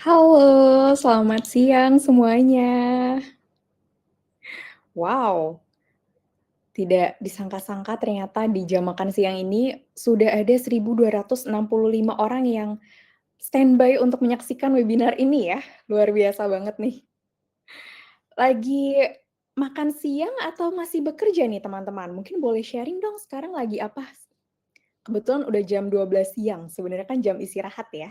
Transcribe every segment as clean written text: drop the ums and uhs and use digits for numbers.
Halo, selamat siang semuanya. Wow, tidak disangka-sangka ternyata di jam makan siang ini sudah ada 1.265 orang yang standby untuk menyaksikan webinar ini ya. Luar biasa banget nih. Lagi makan siang atau masih bekerja nih teman-teman? Mungkin boleh sharing dong sekarang lagi apa? Kebetulan udah jam 12 siang, sebenarnya kan jam istirahat ya.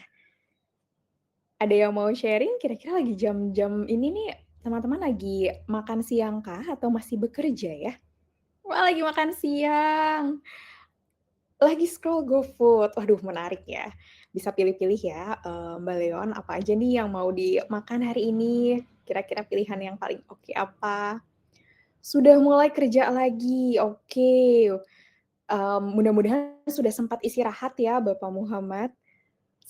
Ada yang mau sharing kira-kira lagi jam-jam ini nih teman-teman lagi makan siang kah atau masih bekerja ya? Wah, lagi makan siang, lagi scroll GoFood. Waduh menarik ya. Bisa pilih-pilih ya, Mbak Leon apa aja nih yang mau dimakan hari ini? Kira-kira pilihan yang paling oke apa? Sudah mulai kerja lagi, oke. Mudah-mudahan sudah sempat istirahat ya Bapak Muhammad.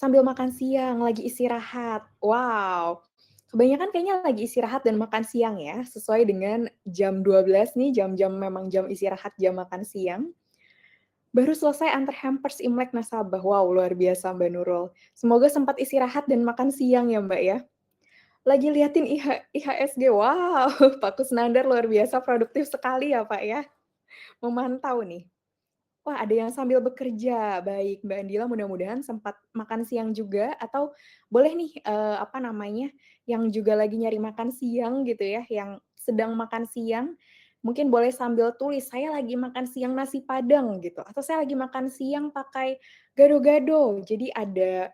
Sambil makan siang, lagi istirahat. Wow, kebanyakan kayaknya lagi istirahat dan makan siang ya, sesuai dengan jam 12 nih, jam-jam memang jam istirahat, jam makan siang. Baru selesai antar hampers Imlek nasabah. Wow, luar biasa Mbak Nurul. Semoga sempat istirahat dan makan siang ya Mbak ya. Lagi liatin IHSG, wow, Pak Kusnandar luar biasa produktif sekali ya Pak ya, memantau nih. Wah, ada yang sambil bekerja. Baik, Mbak Andila mudah-mudahan sempat makan siang juga atau boleh nih, apa namanya, yang juga lagi nyari makan siang gitu ya, yang sedang makan siang, mungkin boleh sambil tulis, "Saya lagi makan siang nasi Padang," gitu, atau, "Saya lagi makan siang pakai gado-gado." Jadi ada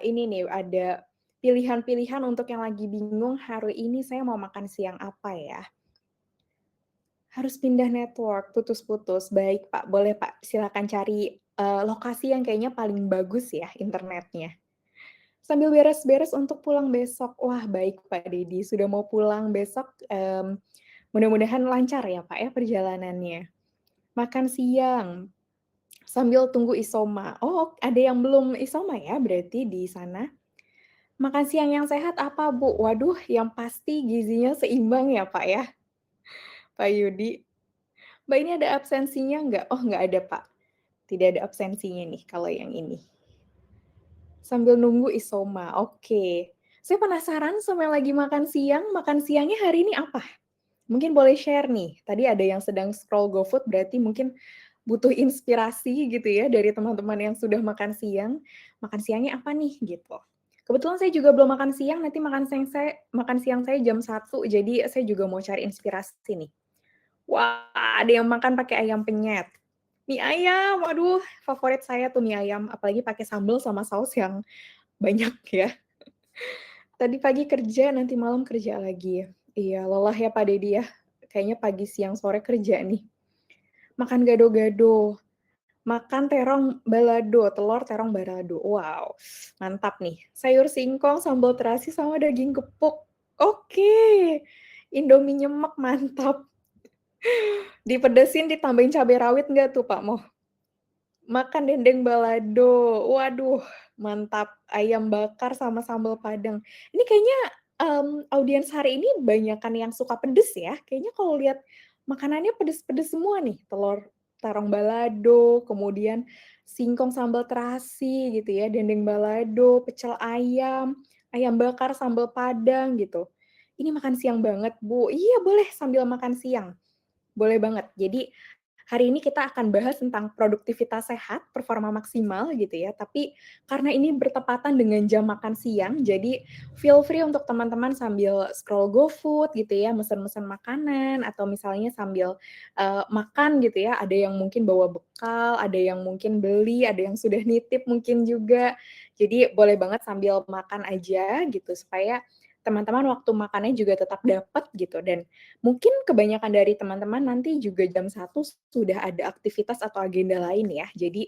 ini nih, ada pilihan-pilihan untuk yang lagi bingung, "Hari ini saya mau makan siang apa ya?" Harus pindah network, putus-putus. Baik Pak, boleh Pak, silakan cari, lokasi yang kayaknya paling bagus ya internetnya. Sambil beres-beres untuk pulang besok. Wah baik Pak Dedi, sudah mau pulang besok, mudah-mudahan lancar ya Pak ya perjalanannya. Makan siang, sambil tunggu isoma. Oh, ada yang belum isoma ya berarti di sana? Makan siang yang sehat apa Bu? Waduh, yang pasti gizinya seimbang ya Pak ya, Pak Yudi. Mbak ini ada absensinya nggak? Oh nggak ada Pak. Tidak ada absensinya nih kalau yang ini. Sambil nunggu isoma, oke. Saya penasaran sama yang lagi makan siangnya hari ini apa? Mungkin boleh share nih, tadi ada yang sedang scroll GoFood berarti mungkin butuh inspirasi gitu ya dari teman-teman yang sudah makan siangnya apa nih gitu. Kebetulan saya juga belum makan siang, nanti makan siang saya jam 1, jadi saya juga mau cari inspirasi nih. Wah, ada yang makan pakai ayam penyet. Mie ayam, waduh favorit saya tuh mie ayam, apalagi pakai sambel sama saus yang banyak ya. Tadi pagi kerja, nanti malam kerja lagi. Iya, lelah ya Pak Dedi ya. Kayaknya pagi, siang, sore kerja nih. Makan gado-gado, makan terong balado, telur terong balado. Wow, mantap nih. Sayur singkong, sambal terasi, sama daging gepuk. Oke, Indomie nyemek, mantap. Dipedesin, ditambahin cabai rawit nggak tuh Pak Mo? Makan dendeng balado, waduh mantap, ayam bakar sama sambal padang. Ini kayaknya, audiens hari ini banyakan yang suka pedes ya, kayaknya kalau lihat makanannya pedes-pedes semua nih, telur terong balado, kemudian singkong sambal terasi gitu ya, dendeng balado, pecel ayam, ayam bakar sambal padang gitu. Ini makan siang banget Bu, iya boleh sambil makan siang, boleh banget. Jadi hari ini kita akan bahas tentang produktivitas sehat, performa maksimal gitu ya, tapi karena ini bertepatan dengan jam makan siang, jadi feel free untuk teman-teman sambil scroll GoFood gitu ya, mesen-mesen makanan atau misalnya sambil, makan gitu ya, ada yang mungkin bawa bekal, ada yang mungkin beli, ada yang sudah nitip mungkin juga. Jadi boleh banget sambil makan aja gitu, supaya teman-teman waktu makannya juga tetap dapat gitu dan mungkin kebanyakan dari teman-teman nanti juga jam 1 sudah ada aktivitas atau agenda lain ya. Jadi,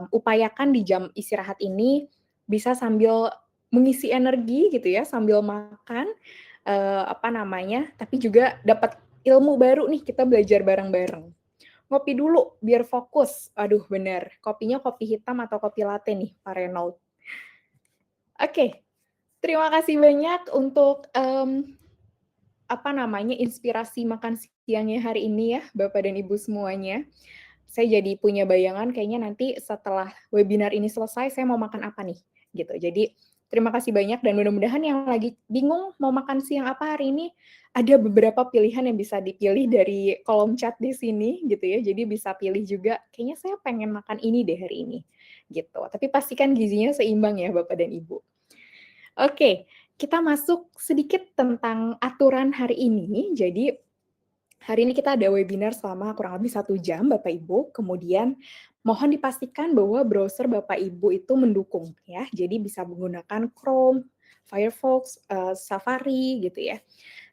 upayakan di jam istirahat ini bisa sambil mengisi energi gitu ya, sambil makan, apa namanya, tapi juga dapat ilmu baru nih, kita belajar bareng-bareng. Ngopi dulu biar fokus. Aduh bener, kopinya kopi hitam atau kopi latte nih, Pak Reynold. Oke, terima kasih banyak untuk, apa namanya, inspirasi makan siangnya hari ini ya, Bapak dan Ibu semuanya. Saya jadi punya bayangan kayaknya nanti setelah webinar ini selesai, saya mau makan apa nih, gitu. Jadi Terima kasih banyak dan mudah-mudahan yang lagi bingung mau makan siang apa hari ini, ada beberapa pilihan yang bisa dipilih dari kolom chat di sini gitu ya. Jadi bisa pilih juga, kayaknya saya pengen makan ini deh hari ini, gitu. Tapi pastikan gizinya seimbang ya Bapak dan Ibu. Oke, kita masuk sedikit tentang aturan hari ini. Jadi hari ini kita ada webinar selama kurang lebih 1 jam Bapak Ibu, kemudian mohon dipastikan bahwa browser Bapak Ibu itu mendukung ya, jadi bisa menggunakan Chrome, Firefox, Safari gitu ya.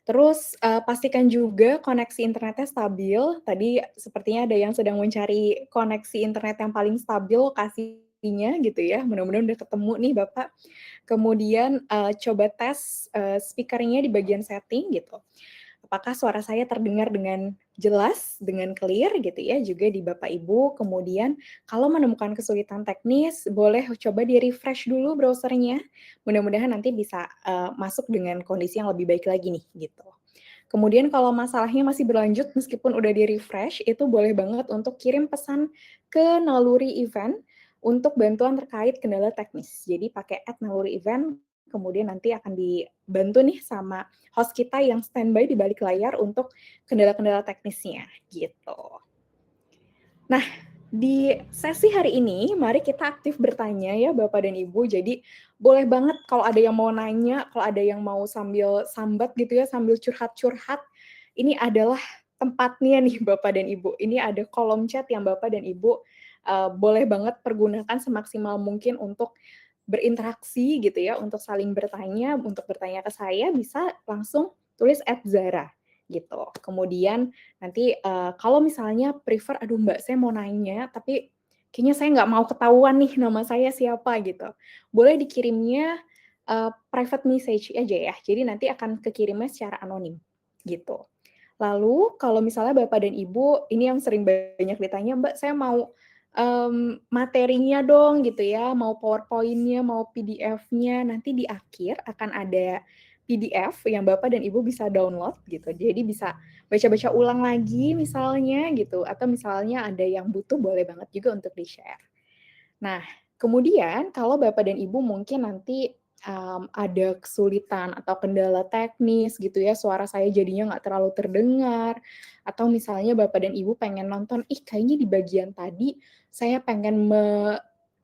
Terus, pastikan juga koneksi internetnya stabil, tadi sepertinya ada yang sedang mencari koneksi internet yang paling stabil lokasinya gitu ya, mudah-mudahan udah ketemu nih Bapak. Kemudian, coba tes, speaker-nya di bagian setting gitu. Apakah suara saya terdengar dengan jelas, dengan clear gitu ya, juga di Bapak Ibu. Kemudian kalau menemukan kesulitan teknis, boleh coba di-refresh dulu browser-nya. Mudah-mudahan nanti bisa, masuk dengan kondisi yang lebih baik lagi nih, gitu. Kemudian kalau masalahnya masih berlanjut meskipun udah di-refresh, itu boleh banget untuk kirim pesan ke Naluri Event untuk bantuan terkait kendala teknis. Jadi pakai @naluri-event, kemudian nanti akan dibantu nih sama host kita yang standby di balik layar untuk kendala-kendala teknisnya, gitu. Nah, di sesi hari ini, mari kita aktif bertanya ya Bapak dan Ibu. Jadi boleh banget kalau ada yang mau nanya, kalau ada yang mau sambil sambat gitu ya, sambil curhat-curhat, ini adalah tempatnya nih Bapak dan Ibu. Ini ada kolom chat yang Bapak dan Ibu boleh banget pergunakan semaksimal mungkin untuk berinteraksi gitu ya, untuk saling bertanya, untuk bertanya ke saya bisa langsung tulis @zara gitu. Kemudian nanti, kalau misalnya prefer, "Aduh Mbak, saya mau nanya, tapi kayaknya saya nggak mau ketahuan nih nama saya siapa," gitu. Boleh dikirimnya, private message aja ya, jadi nanti akan kekirimnya secara anonim, gitu. Lalu kalau misalnya Bapak dan Ibu, ini yang sering banyak ditanya, "Mbak, saya mau, materinya dong," gitu ya, mau PowerPoint-nya, mau PDF-nya, nanti di akhir akan ada PDF yang Bapak dan Ibu bisa download gitu. Jadi bisa baca-baca ulang lagi misalnya gitu, atau misalnya ada yang butuh boleh banget juga untuk di-share. Nah, kemudian kalau Bapak dan Ibu mungkin nanti, ada kesulitan atau kendala teknis gitu ya, suara saya jadinya nggak terlalu terdengar, atau misalnya Bapak dan Ibu pengen nonton, "Ih kayaknya di bagian tadi saya pengen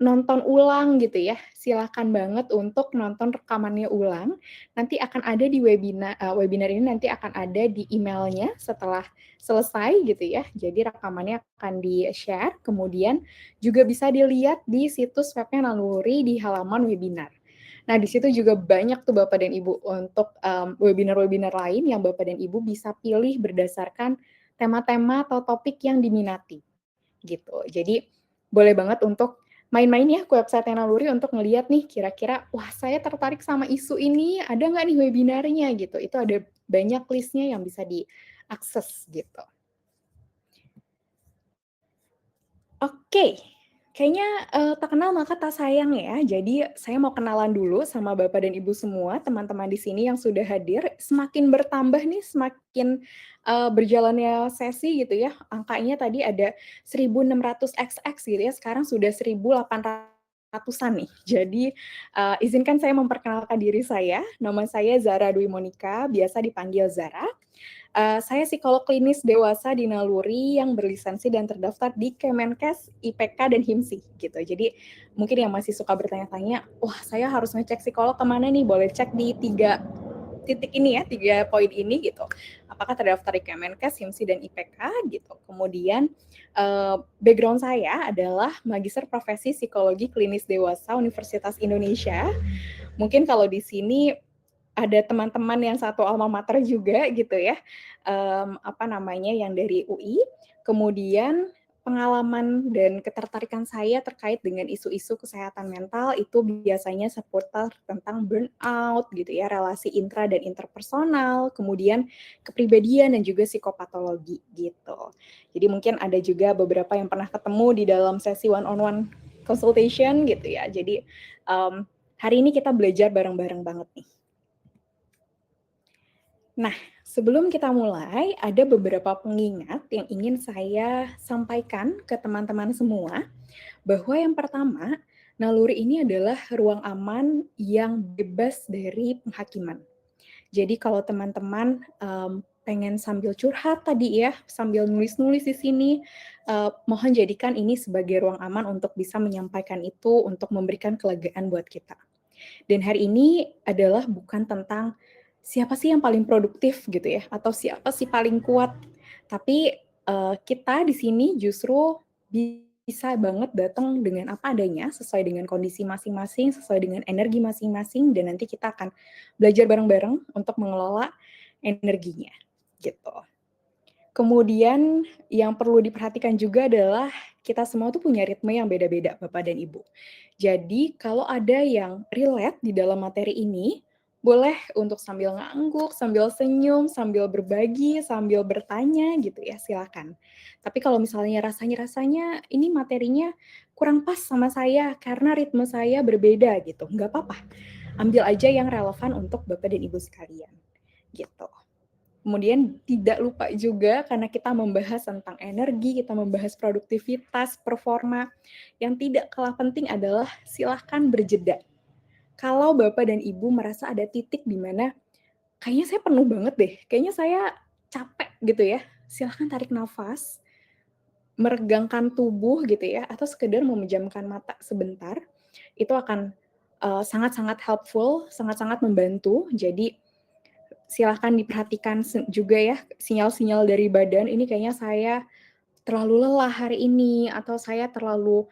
nonton ulang," gitu ya, silakan banget untuk nonton rekamannya ulang, nanti akan ada di webinar ini nanti akan ada di email-nya setelah selesai gitu ya. Jadi rekamannya akan di-share, kemudian juga bisa dilihat di situs webnya Naluri di halaman webinar. Nah, di situ juga banyak tuh Bapak dan Ibu untuk, webinar-webinar lain yang Bapak dan Ibu bisa pilih berdasarkan tema-tema atau topik yang diminati, gitu. Jadi, boleh banget untuk main-main ya ke website Naluri untuk ngelihat nih kira-kira, "Wah, saya tertarik sama isu ini, ada nggak nih webinarnya?" Gitu. Itu ada banyak list-nya yang bisa diakses, gitu. Oke, kayaknya, tak kenal maka tak sayang ya. Jadi saya mau kenalan dulu sama Bapak dan Ibu semua, teman-teman di sini yang sudah hadir. Semakin bertambah nih, semakin, berjalannya sesi gitu ya, angkanya tadi ada 1.600 XX gitu ya, sekarang sudah 1.800-an nih. Jadi, izinkan saya memperkenalkan diri saya, nama saya Zara Dwi Monika, biasa dipanggil Zara. Saya psikolog klinis dewasa di Naluri yang berlisensi dan terdaftar di Kemenkes, IPK, dan HIMSI gitu. Jadi mungkin yang masih suka bertanya-tanya, "Wah, saya harus ngecek psikolog kemana nih?" Boleh cek di 3 titik ini ya, 3 poin ini gitu. Apakah terdaftar di Kemenkes, HIMSI, dan IPK gitu. Kemudian, background saya adalah magister profesi psikologi klinis dewasa Universitas Indonesia. Mungkin kalau di sini ada teman-teman yang satu alma mater juga gitu ya, apa namanya, yang dari UI. Kemudian pengalaman dan ketertarikan saya terkait dengan isu-isu kesehatan mental itu biasanya seputar tentang burnout gitu ya, relasi intra dan interpersonal, kemudian kepribadian dan juga psikopatologi gitu. Jadi mungkin ada juga beberapa yang pernah ketemu di dalam sesi one on one consultation gitu ya. Jadi, hari ini kita belajar bareng-bareng banget nih. Nah, sebelum kita mulai, ada beberapa pengingat yang ingin saya sampaikan ke teman-teman semua, bahwa yang pertama, Naluri ini adalah ruang aman yang bebas dari penghakiman. Jadi kalau teman-teman, pengen sambil curhat tadi ya, sambil nulis-nulis di sini, mohon jadikan ini sebagai ruang aman untuk bisa menyampaikan itu, untuk memberikan kelegaan buat kita. Dan hari ini adalah bukan tentang siapa sih yang paling produktif gitu ya, atau siapa sih paling kuat. Tapi, kita di sini justru bisa banget datang dengan apa adanya, sesuai dengan kondisi masing-masing, sesuai dengan energi masing-masing, dan nanti kita akan belajar bareng-bareng untuk mengelola energinya, gitu. Kemudian yang perlu diperhatikan juga adalah kita semua tuh punya ritme yang beda-beda, Bapak dan Ibu. Jadi kalau ada yang relate di dalam materi ini, boleh untuk sambil ngangguk, sambil senyum, sambil berbagi, sambil bertanya gitu ya, silakan. Tapi kalau misalnya rasanya ini materinya kurang pas sama saya karena ritme saya berbeda gitu, nggak apa-apa. Ambil aja yang relevan untuk Bapak dan Ibu sekalian, gitu. Kemudian tidak lupa juga karena kita membahas tentang energi, kita membahas produktivitas, performa, yang tidak kalah penting adalah silahkan berjeda. Kalau Bapak dan Ibu merasa ada titik di mana, kayaknya saya penuh banget deh, kayaknya saya capek gitu ya, silahkan tarik nafas, meregangkan tubuh gitu ya, atau sekedar memejamkan mata sebentar, itu akan sangat-sangat helpful, sangat-sangat membantu. Jadi silahkan diperhatikan juga ya sinyal-sinyal dari badan, ini kayaknya saya terlalu lelah hari ini atau saya terlalu,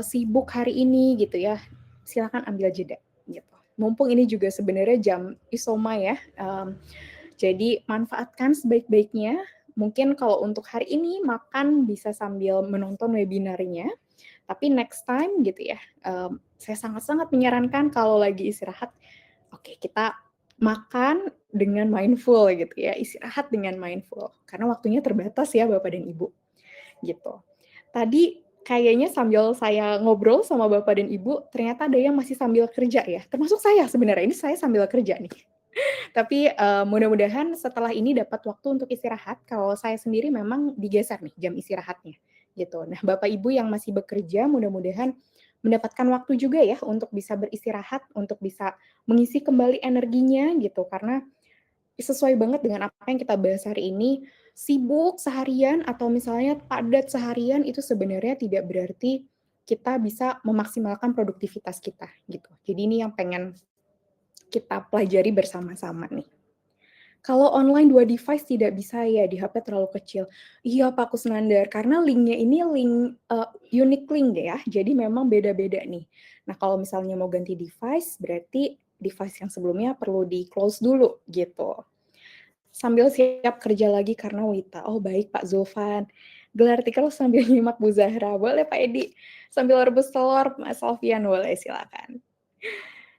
sibuk hari ini gitu ya. Silakan ambil jeda gitu. Mumpung ini juga sebenarnya jam isoma ya, jadi manfaatkan sebaik-baiknya. Mungkin kalau untuk hari ini makan bisa sambil menonton webinarnya, tapi next time gitu ya, saya sangat-sangat menyarankan kalau lagi istirahat, oke kita makan dengan mindful gitu ya, istirahat dengan mindful, karena waktunya terbatas ya Bapak dan Ibu, gitu. Tadi kayaknya sambil saya ngobrol sama Bapak dan Ibu, ternyata ada yang masih sambil kerja ya, termasuk saya sebenarnya, ini saya sambil kerja nih. Tapi, mudah-mudahan setelah ini dapat waktu untuk istirahat, kalau saya sendiri memang digeser nih jam istirahatnya, gitu. Nah, Bapak Ibu yang masih bekerja mudah-mudahan mendapatkan waktu juga ya untuk bisa beristirahat, untuk bisa mengisi kembali energinya gitu, karena sesuai banget dengan apa yang kita bahas hari ini, sibuk seharian atau misalnya padat seharian itu sebenarnya tidak berarti kita bisa memaksimalkan produktivitas kita, gitu. Jadi ini yang pengen kita pelajari bersama-sama nih. Kalau online 2 device tidak bisa ya, di HP terlalu kecil. Iya Pak Kusnandar, karena linknya ini link, unique link deh ya, jadi memang beda-beda nih. Nah kalau misalnya mau ganti device, berarti device yang sebelumnya perlu di-close dulu, gitu. Sambil siap kerja lagi karena Wita. Oh baik Pak Zulfan. Gelar tikar sambil nyimak Bu Zahra. Boleh Pak Edi. Sambil rebus telur Mas Alfian, boleh silakan.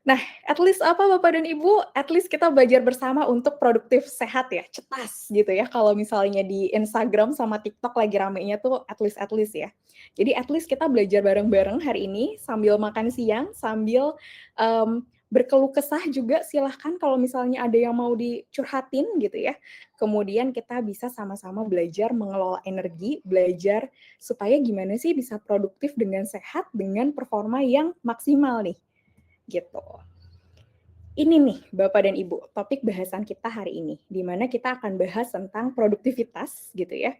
Nah, at least apa Bapak dan Ibu, at least kita belajar bersama untuk produktif sehat ya, cetas gitu ya, kalau misalnya di Instagram sama TikTok lagi ramenya tuh at least ya. Jadi at least kita belajar bareng-bareng hari ini sambil makan siang, sambil, berkeluh kesah juga silahkan kalau misalnya ada yang mau dicurhatin gitu ya. Kemudian kita bisa sama-sama belajar mengelola energi, belajar supaya gimana sih bisa produktif dengan sehat, dengan performa yang maksimal nih, gitu. Ini nih Bapak dan Ibu, topik bahasan kita hari ini, di mana kita akan bahas tentang produktivitas gitu ya.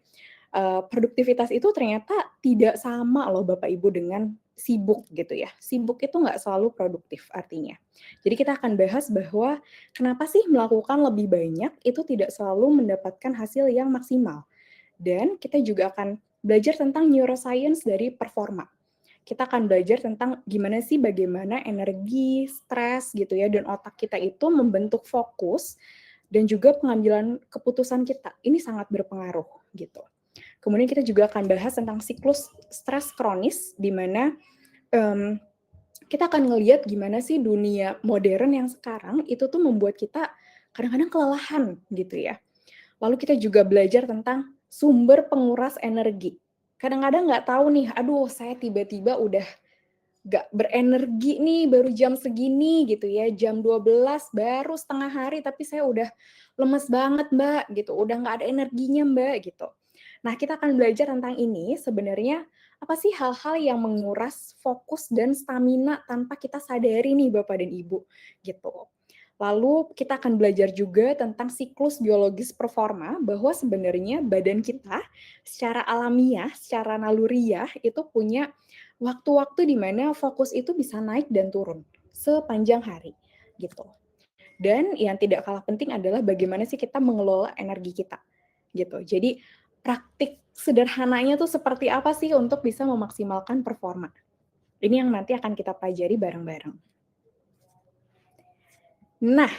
Produktivitas itu ternyata tidak sama loh Bapak Ibu dengan sibuk gitu ya. Sibuk itu nggak selalu produktif artinya. Jadi kita akan bahas bahwa kenapa sih melakukan lebih banyak itu tidak selalu mendapatkan hasil yang maksimal. Dan kita juga akan belajar tentang neuroscience dari performa. Kita akan belajar tentang gimana sih bagaimana energi, stres gitu ya, dan otak kita itu membentuk fokus dan juga pengambilan keputusan kita. Ini sangat berpengaruh gitu. Kemudian kita juga akan bahas tentang siklus stres kronis di mana kita akan ngelihat gimana sih dunia modern yang sekarang itu tuh membuat kita kadang-kadang kelelahan gitu ya. Lalu kita juga belajar tentang sumber penguras energi. Kadang-kadang nggak tahu nih, aduh saya tiba-tiba udah nggak berenergi nih baru jam segini gitu ya, jam 12 baru setengah hari tapi saya udah lemes banget Mbak gitu, udah nggak ada energinya Mbak gitu. Nah kita akan belajar tentang ini sebenarnya Apa sih hal-hal yang menguras fokus dan stamina tanpa kita sadari nih Bapak dan Ibu, gitu. Lalu kita akan belajar juga tentang siklus biologis performa, bahwa sebenarnya badan kita secara alamiah, secara naluriah itu punya waktu-waktu di mana fokus itu bisa naik dan turun sepanjang hari, gitu. Dan yang tidak kalah penting adalah bagaimana sih kita mengelola energi kita, gitu. Jadi praktik sederhananya tuh seperti apa sih untuk bisa memaksimalkan performa? Ini yang nanti akan kita pelajari bareng-bareng. Nah,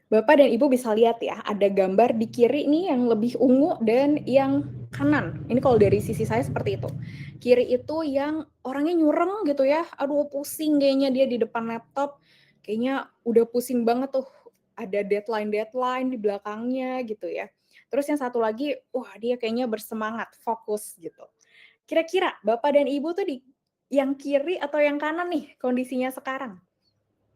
Bapak dan Ibu bisa lihat ya, ada gambar di kiri nih yang lebih ungu dan yang kanan. Ini kalau dari sisi saya seperti itu. Kiri itu yang orangnya nyureng gitu ya, aduh pusing kayaknya dia di depan laptop, kayaknya udah pusing banget tuh, ada deadline-deadline di belakangnya gitu ya. Terus yang satu lagi, wah dia kayaknya bersemangat, fokus gitu. Kira-kira Bapak dan Ibu tuh di yang kiri atau yang kanan nih kondisinya sekarang?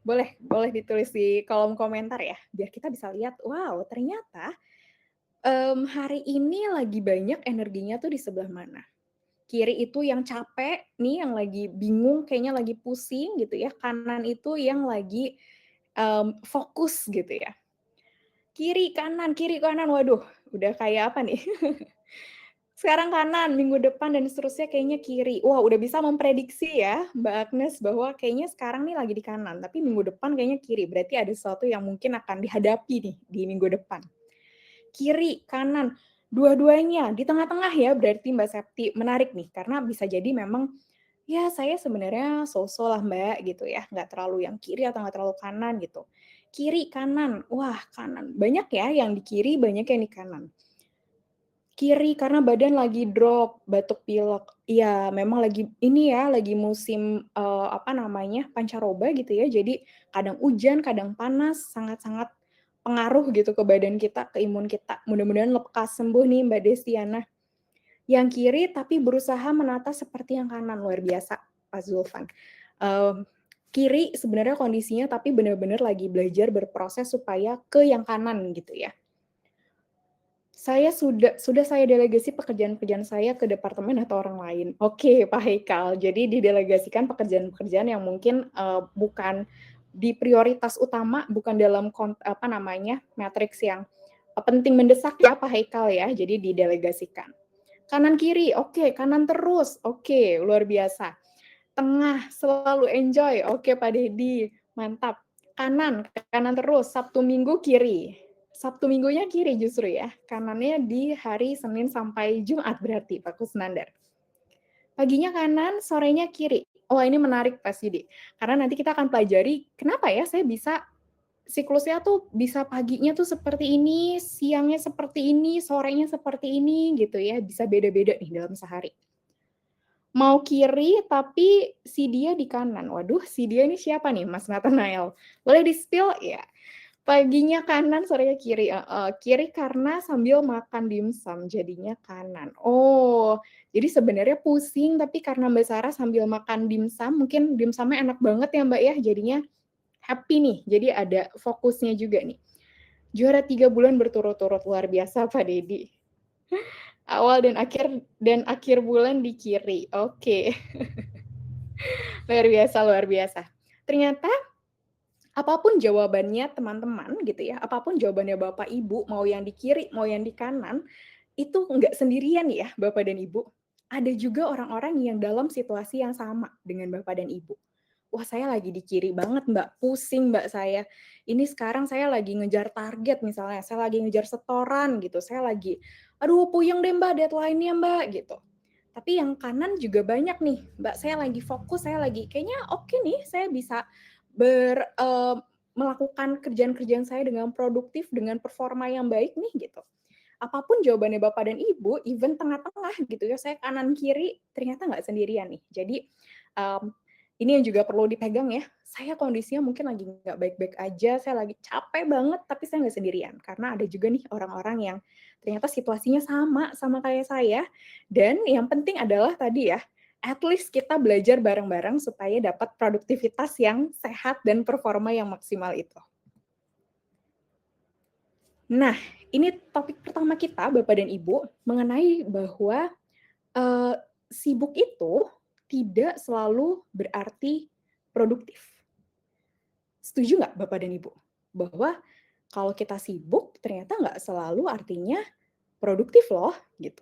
Boleh ditulis di kolom komentar ya, biar kita bisa lihat, wow ternyata, hari ini lagi banyak energinya tuh di sebelah mana. Kiri itu yang capek nih, yang lagi bingung, kayaknya lagi pusing gitu ya, kanan itu yang lagi, fokus gitu ya. Kiri, kanan, waduh udah kayak apa nih. Sekarang kanan, minggu depan dan seterusnya kayaknya kiri. Wah, udah bisa memprediksi ya Mbak Agnes bahwa kayaknya sekarang nih lagi di kanan, tapi minggu depan kayaknya kiri. Berarti ada sesuatu yang mungkin akan dihadapi nih di minggu depan. Kiri, kanan, dua-duanya di tengah-tengah ya berarti Mbak Septi. Menarik nih karena bisa jadi memang ya saya sebenarnya so-so lah Mbak gitu ya, nggak terlalu yang kiri atau nggak terlalu kanan gitu. Kiri, kanan, wah kanan. Banyak ya yang di kiri, banyak yang di kanan. Kiri, karena badan lagi drop, batuk pilek. Iya, memang lagi ini ya, lagi musim, apa namanya, pancaroba gitu ya, jadi kadang hujan, kadang panas, sangat-sangat pengaruh gitu ke badan kita, ke imun kita. Mudah-mudahan lekas sembuh nih Mbak Destiana. Yang kiri tapi berusaha menata seperti yang kanan, luar biasa Pak Zulfan. Kiri sebenarnya kondisinya tapi benar-benar lagi belajar berproses supaya ke yang kanan gitu ya. Saya sudah saya delegasi pekerjaan-pekerjaan saya ke departemen atau orang lain. Oke, Pak Haikal. Jadi didelegasikan pekerjaan-pekerjaan yang mungkin, bukan di prioritas utama, bukan dalam apa namanya, matriks yang, penting mendesak ya, Pak Haikal ya, jadi didelegasikan. Kanan kiri, oke, kanan terus, oke, luar biasa. Tengah, selalu enjoy, oke Pak Dedi, mantap. Kanan, kanan terus, Sabtu Minggu kiri. Sabtu Minggunya kiri justru ya, kanannya di hari Senin sampai Jumat berarti Pak Kusnandar. Paginya kanan, sorenya kiri. Oh ini menarik Pak Sidi, karena nanti kita akan pelajari kenapa ya saya bisa siklusnya tuh bisa paginya tuh seperti ini, siangnya seperti ini, sorenya seperti ini gitu ya, bisa beda-beda nih dalam sehari. Mau kiri tapi si dia di kanan. Waduh, si dia ini siapa nih Mas Nathanael? Boleh di-spill? Ya. Paginya kanan, sorenya kiri, heeh. Kiri karena sambil makan dimsum, jadinya kanan. Oh, jadi sebenarnya pusing, tapi karena Mbak Sarah sambil makan dimsum, mungkin dimsumnya enak banget ya Mbak ya, jadinya happy nih, jadi ada fokusnya juga nih. Juara 3 bulan berturut-turut, luar biasa Pak Dedi. Awal dan akhir bulan di kiri, oke. Luar biasa luar biasa. Ternyata apapun jawabannya teman-teman gitu ya, apapun jawabannya Bapak Ibu, mau yang di kiri, mau yang di kanan, itu nggak sendirian ya Bapak dan Ibu. Ada juga orang-orang yang dalam situasi yang sama dengan Bapak dan Ibu. Wah saya lagi di kiri banget Mbak, pusing Mbak saya. Ini sekarang saya lagi ngejar target misalnya, saya lagi ngejar setoran gitu, saya lagi, aduh puyeng deh Mbak deadline-nya Mbak gitu. Tapi yang kanan juga banyak nih, Mbak saya lagi fokus, saya lagi kayaknya oke nih, saya bisa melakukan kerjaan-kerjaan saya dengan produktif, dengan performa yang baik nih gitu. Apapun jawabannya Bapak dan Ibu, even tengah-tengah gitu ya, saya kanan kiri ternyata nggak sendirian nih. Jadi um, ini yang juga perlu dipegang ya. Saya kondisinya mungkin lagi nggak baik-baik aja, saya lagi capek banget, tapi saya nggak sendirian. Karena ada juga nih orang-orang yang ternyata situasinya sama kayak saya. Dan yang penting adalah tadi ya, at least kita belajar bareng-bareng supaya dapat produktivitas yang sehat dan performa yang maksimal itu. Nah, ini topik pertama kita Bapak dan Ibu mengenai bahwa, eee, sibuk itu tidak selalu berarti produktif. Setuju nggak Bapak dan Ibu? Bahwa kalau kita sibuk ternyata nggak selalu artinya produktif loh, gitu.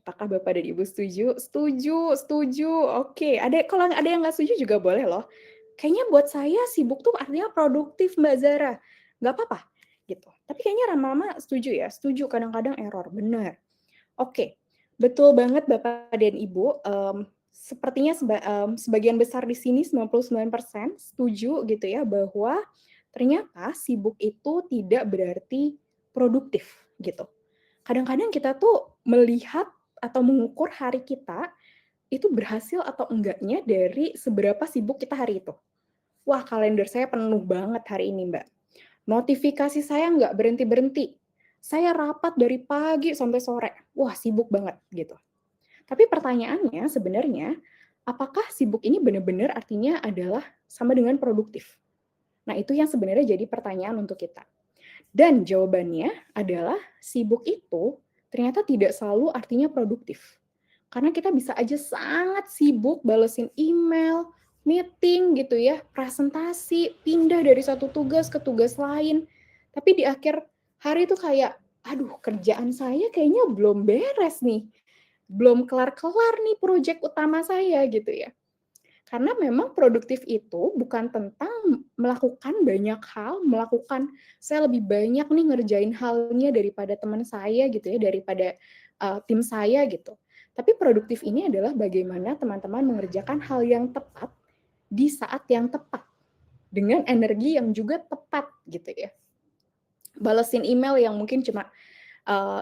Apakah Bapak dan Ibu setuju? Setuju, setuju. Oke, kalau ada yang nggak setuju juga boleh loh. Kayaknya buat saya sibuk tuh artinya produktif, Mbak Zara. Nggak apa-apa, gitu. Tapi kayaknya Rama setuju ya, setuju kadang-kadang error, benar. Oke, betul banget Bapak dan Ibu, sepertinya sebagian besar di sini 99% setuju gitu ya bahwa ternyata sibuk itu tidak berarti produktif gitu. Kadang-kadang kita tuh melihat atau mengukur hari kita itu berhasil atau enggaknya dari seberapa sibuk kita hari itu. Wah, kalender saya penuh banget hari ini, Mbak. Notifikasi saya nggak berhenti-berhenti. Saya rapat dari pagi sampai sore. Wah, sibuk banget gitu. Tapi pertanyaannya sebenarnya, apakah sibuk ini benar-benar artinya adalah sama dengan produktif? Nah, itu yang sebenarnya jadi pertanyaan untuk kita. Dan jawabannya adalah sibuk itu ternyata tidak selalu artinya produktif. Karena kita bisa aja sangat sibuk balesin email, meeting gitu ya, presentasi, pindah dari satu tugas ke tugas lain. Tapi di akhir hari itu kayak, aduh kerjaan saya kayaknya belum beres nih. Belum kelar-kelar nih proyek utama saya gitu ya. Karena memang produktif itu bukan tentang melakukan banyak hal, saya lebih banyak nih ngerjain halnya daripada teman saya gitu ya, daripada tim saya gitu. Tapi produktif ini adalah bagaimana teman-teman mengerjakan hal yang tepat di saat yang tepat dengan energi yang juga tepat gitu ya. Balesin email yang mungkin cuma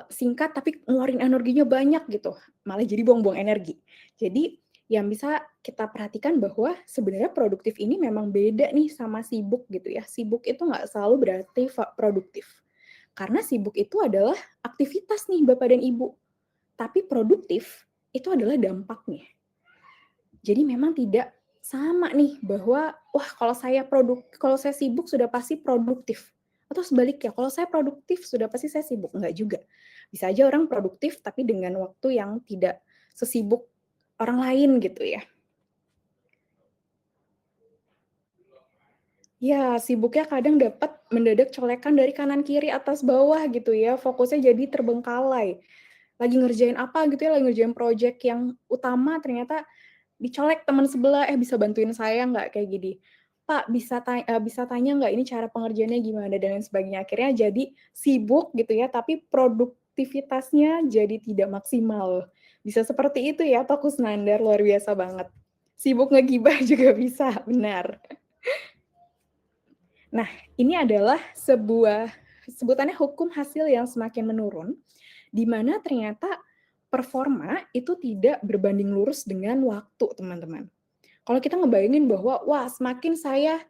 singkat tapi ngeluarin energinya banyak gitu, malah jadi buang-buang energi. Jadi yang bisa kita perhatikan bahwa sebenarnya produktif ini memang beda nih sama sibuk gitu ya. Sibuk itu nggak selalu berarti produktif. Karena sibuk itu adalah aktivitas nih Bapak dan Ibu. Tapi produktif itu adalah dampaknya. Jadi memang tidak sama nih bahwa wah kalau saya sibuk sudah pasti produktif. Atau sebaliknya, kalau saya produktif sudah pasti saya sibuk. Enggak juga. Bisa aja orang produktif tapi dengan waktu yang tidak sesibuk orang lain gitu ya. Ya, sibuknya kadang dapat mendadak colekan dari kanan kiri atas bawah gitu ya. Fokusnya jadi terbengkalai. Lagi ngerjain apa gitu ya, lagi ngerjain project yang utama ternyata dicolek teman sebelah, "Eh, bisa bantuin saya nggak?" Kayak gini. "Pak, bisa tanya nggak ini cara pengerjaannya gimana?" Dan lain sebagainya. Akhirnya jadi sibuk gitu ya, tapi produktivitasnya jadi tidak maksimal. Bisa seperti itu ya, Pak Kusnandar, luar biasa banget. Sibuk ngegibah juga bisa, benar. Nah, ini adalah sebutannya hukum hasil yang semakin menurun, di mana ternyata performa itu tidak berbanding lurus dengan waktu, teman-teman. Kalau kita ngebayangin bahwa, wah semakin saya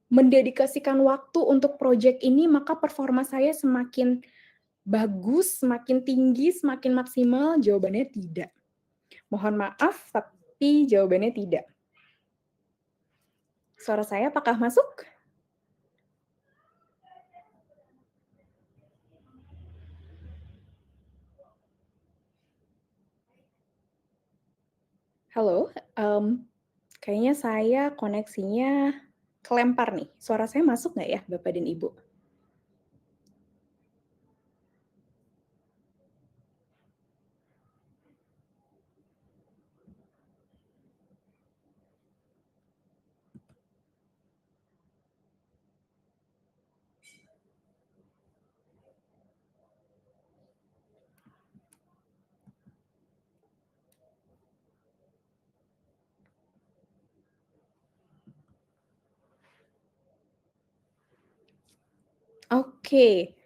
mendedikasikan waktu untuk proyek ini, maka performa saya semakin bagus, semakin tinggi, semakin maksimal, jawabannya tidak. Mohon maaf, tapi jawabannya tidak. Suara saya apakah masuk? Halo, kayaknya saya koneksinya kelempar nih. Suara saya masuk nggak ya, Bapak dan Ibu? Oke.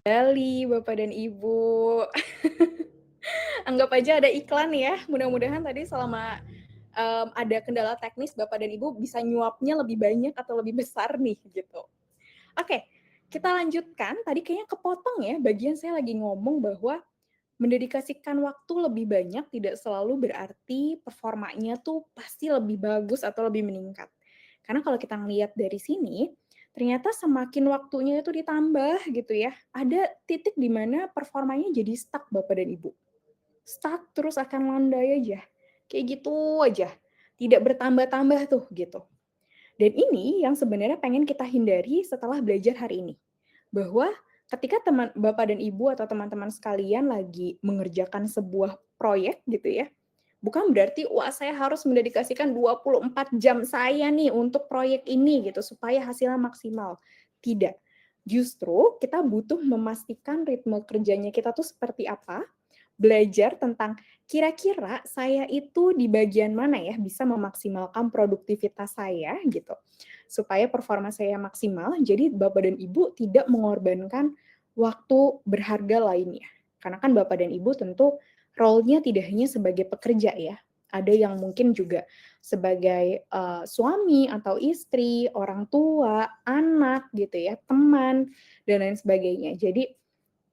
Bali, Bapak dan Ibu. Anggap aja ada iklan ya, mudah-mudahan tadi selama, ada kendala teknis Bapak dan Ibu bisa nyuapnya lebih banyak atau lebih besar nih, gitu. Oke, kita lanjutkan, tadi kayaknya kepotong ya, bagian saya lagi ngomong bahwa mendedikasikan waktu lebih banyak tidak selalu berarti performanya tuh pasti lebih bagus atau lebih meningkat. Karena kalau kita ngelihat dari sini, ternyata semakin waktunya itu ditambah gitu ya, ada titik di mana performanya jadi stuck Bapak dan Ibu. Stuck terus akan landai aja, kayak gitu aja, tidak bertambah-tambah tuh gitu. Dan ini yang sebenarnya pengen kita hindari setelah belajar hari ini. Bahwa ketika teman Bapak dan Ibu atau teman-teman sekalian lagi mengerjakan sebuah proyek gitu ya, bukan berarti, wah saya harus mendedikasikan 24 jam saya nih untuk proyek ini gitu supaya hasilnya maksimal. Tidak. Justru kita butuh memastikan ritme kerjanya kita tuh seperti apa, belajar tentang kira-kira saya itu di bagian mana ya bisa memaksimalkan produktivitas saya gitu. Supaya performa saya maksimal, jadi Bapak dan Ibu tidak mengorbankan waktu berharga lainnya. Karena kan Bapak dan Ibu tentu role-nya tidak hanya sebagai pekerja ya, ada yang mungkin juga sebagai, suami atau istri, orang tua, anak gitu ya, teman, dan lain sebagainya. Jadi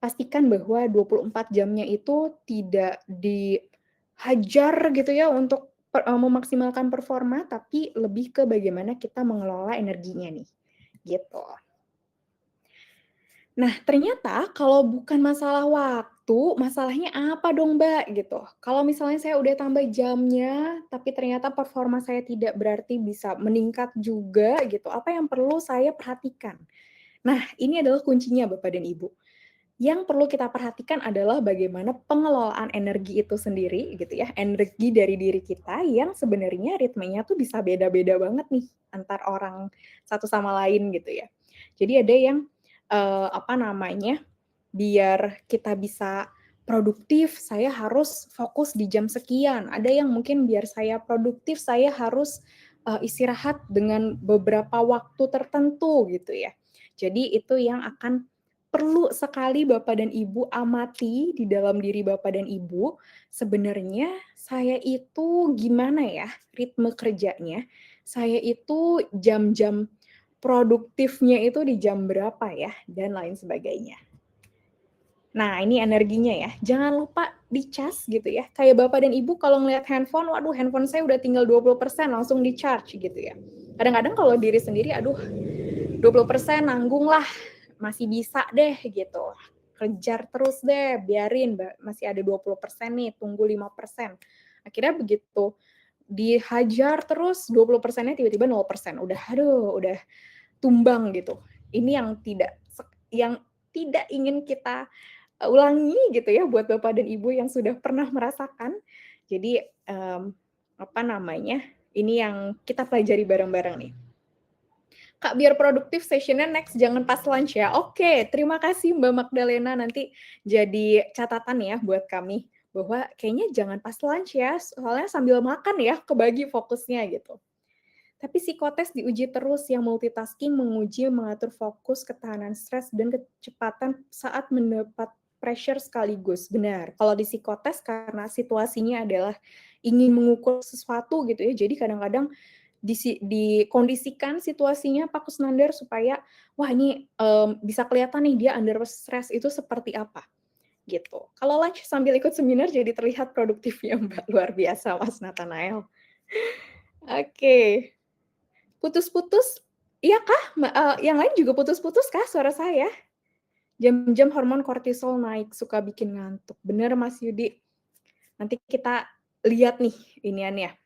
pastikan bahwa 24 jamnya itu tidak dihajar gitu ya untuk memaksimalkan performa, tapi lebih ke bagaimana kita mengelola energinya nih, gitu. Nah, ternyata kalau bukan masalah waktu, masalahnya apa dong, Mbak? Gitu. Kalau misalnya saya udah tambah jamnya, tapi ternyata performa saya tidak berarti bisa meningkat juga gitu, apa yang perlu saya perhatikan? Nah, ini adalah kuncinya Bapak dan Ibu. Yang perlu kita perhatikan adalah bagaimana pengelolaan energi itu sendiri gitu ya, energi dari diri kita yang sebenarnya ritmenya tuh bisa beda-beda banget nih antar orang satu sama lain gitu ya. Jadi ada yang, apa namanya, biar kita bisa produktif saya harus fokus di jam sekian, ada yang mungkin biar saya produktif saya harus, istirahat dengan beberapa waktu tertentu gitu ya. Jadi itu yang akan perlu sekali Bapak dan Ibu amati di dalam diri Bapak dan Ibu, sebenarnya saya itu gimana ya ritme kerjanya, saya itu jam-jam produktifnya itu di jam berapa ya, dan lain sebagainya. Nah, ini energinya ya, jangan lupa dicas gitu ya, kayak Bapak dan Ibu kalau ngelihat handphone, waduh handphone saya udah tinggal 20% langsung di-charge gitu ya. Kadang-kadang kalau diri sendiri, aduh 20% nanggung lah, masih bisa deh gitu. Kejar terus deh, biarin masih ada 20% nih, tunggu 5%. Akhirnya begitu dihajar terus 20%-nya tiba-tiba 0%. Udah tumbang gitu. Ini yang tidak ingin kita ulangi gitu ya buat Bapak dan Ibu yang sudah pernah merasakan. Jadi, apa namanya, ini yang kita pelajari bareng-bareng nih. Kak, biar produktif session-nya next jangan pas lunch ya. Oke, terima kasih Mbak Magdalena, nanti jadi catatan ya buat kami, bahwa kayaknya jangan pas lunch ya, soalnya sambil makan ya kebagi fokusnya gitu. Tapi psikotes diuji terus yang multitasking menguji mengatur fokus, ketahanan stres, dan kecepatan saat mendapat pressure sekaligus. Benar, kalau di psikotes karena situasinya adalah ingin mengukur sesuatu gitu ya, jadi kadang-kadang dikondisikan situasinya Pak Kusnandar supaya, wah ini, bisa kelihatan nih dia under stress itu seperti apa, gitu. Kalau lunch sambil ikut seminar jadi terlihat produktifnya Mbak, luar biasa Mas Nathanael. Oke. Putus-putus, iya kah? Yang lain juga putus-putus kah suara saya? Jam-jam hormon kortisol naik, suka bikin ngantuk. Bener Mas Yudi. Nanti kita lihat nih iniannya.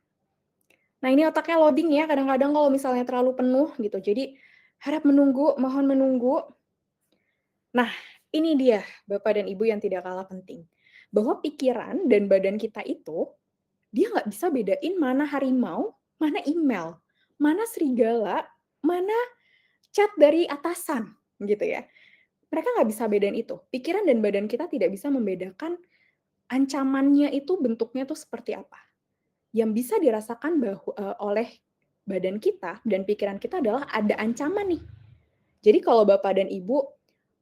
Nah ini otaknya loading ya, kadang-kadang kalau misalnya terlalu penuh gitu. Jadi harap menunggu, mohon menunggu. Nah ini dia Bapak dan Ibu yang tidak kalah penting. Bahwa pikiran dan badan kita itu, dia nggak bisa bedain mana harimau, mana email, mana serigala, mana chat dari atasan, gitu ya. Mereka nggak bisa bedain itu. Pikiran dan badan kita tidak bisa membedakan ancamannya itu bentuknya tuh seperti apa. Yang bisa dirasakan oleh badan kita dan pikiran kita adalah ada ancaman nih. Jadi kalau Bapak dan Ibu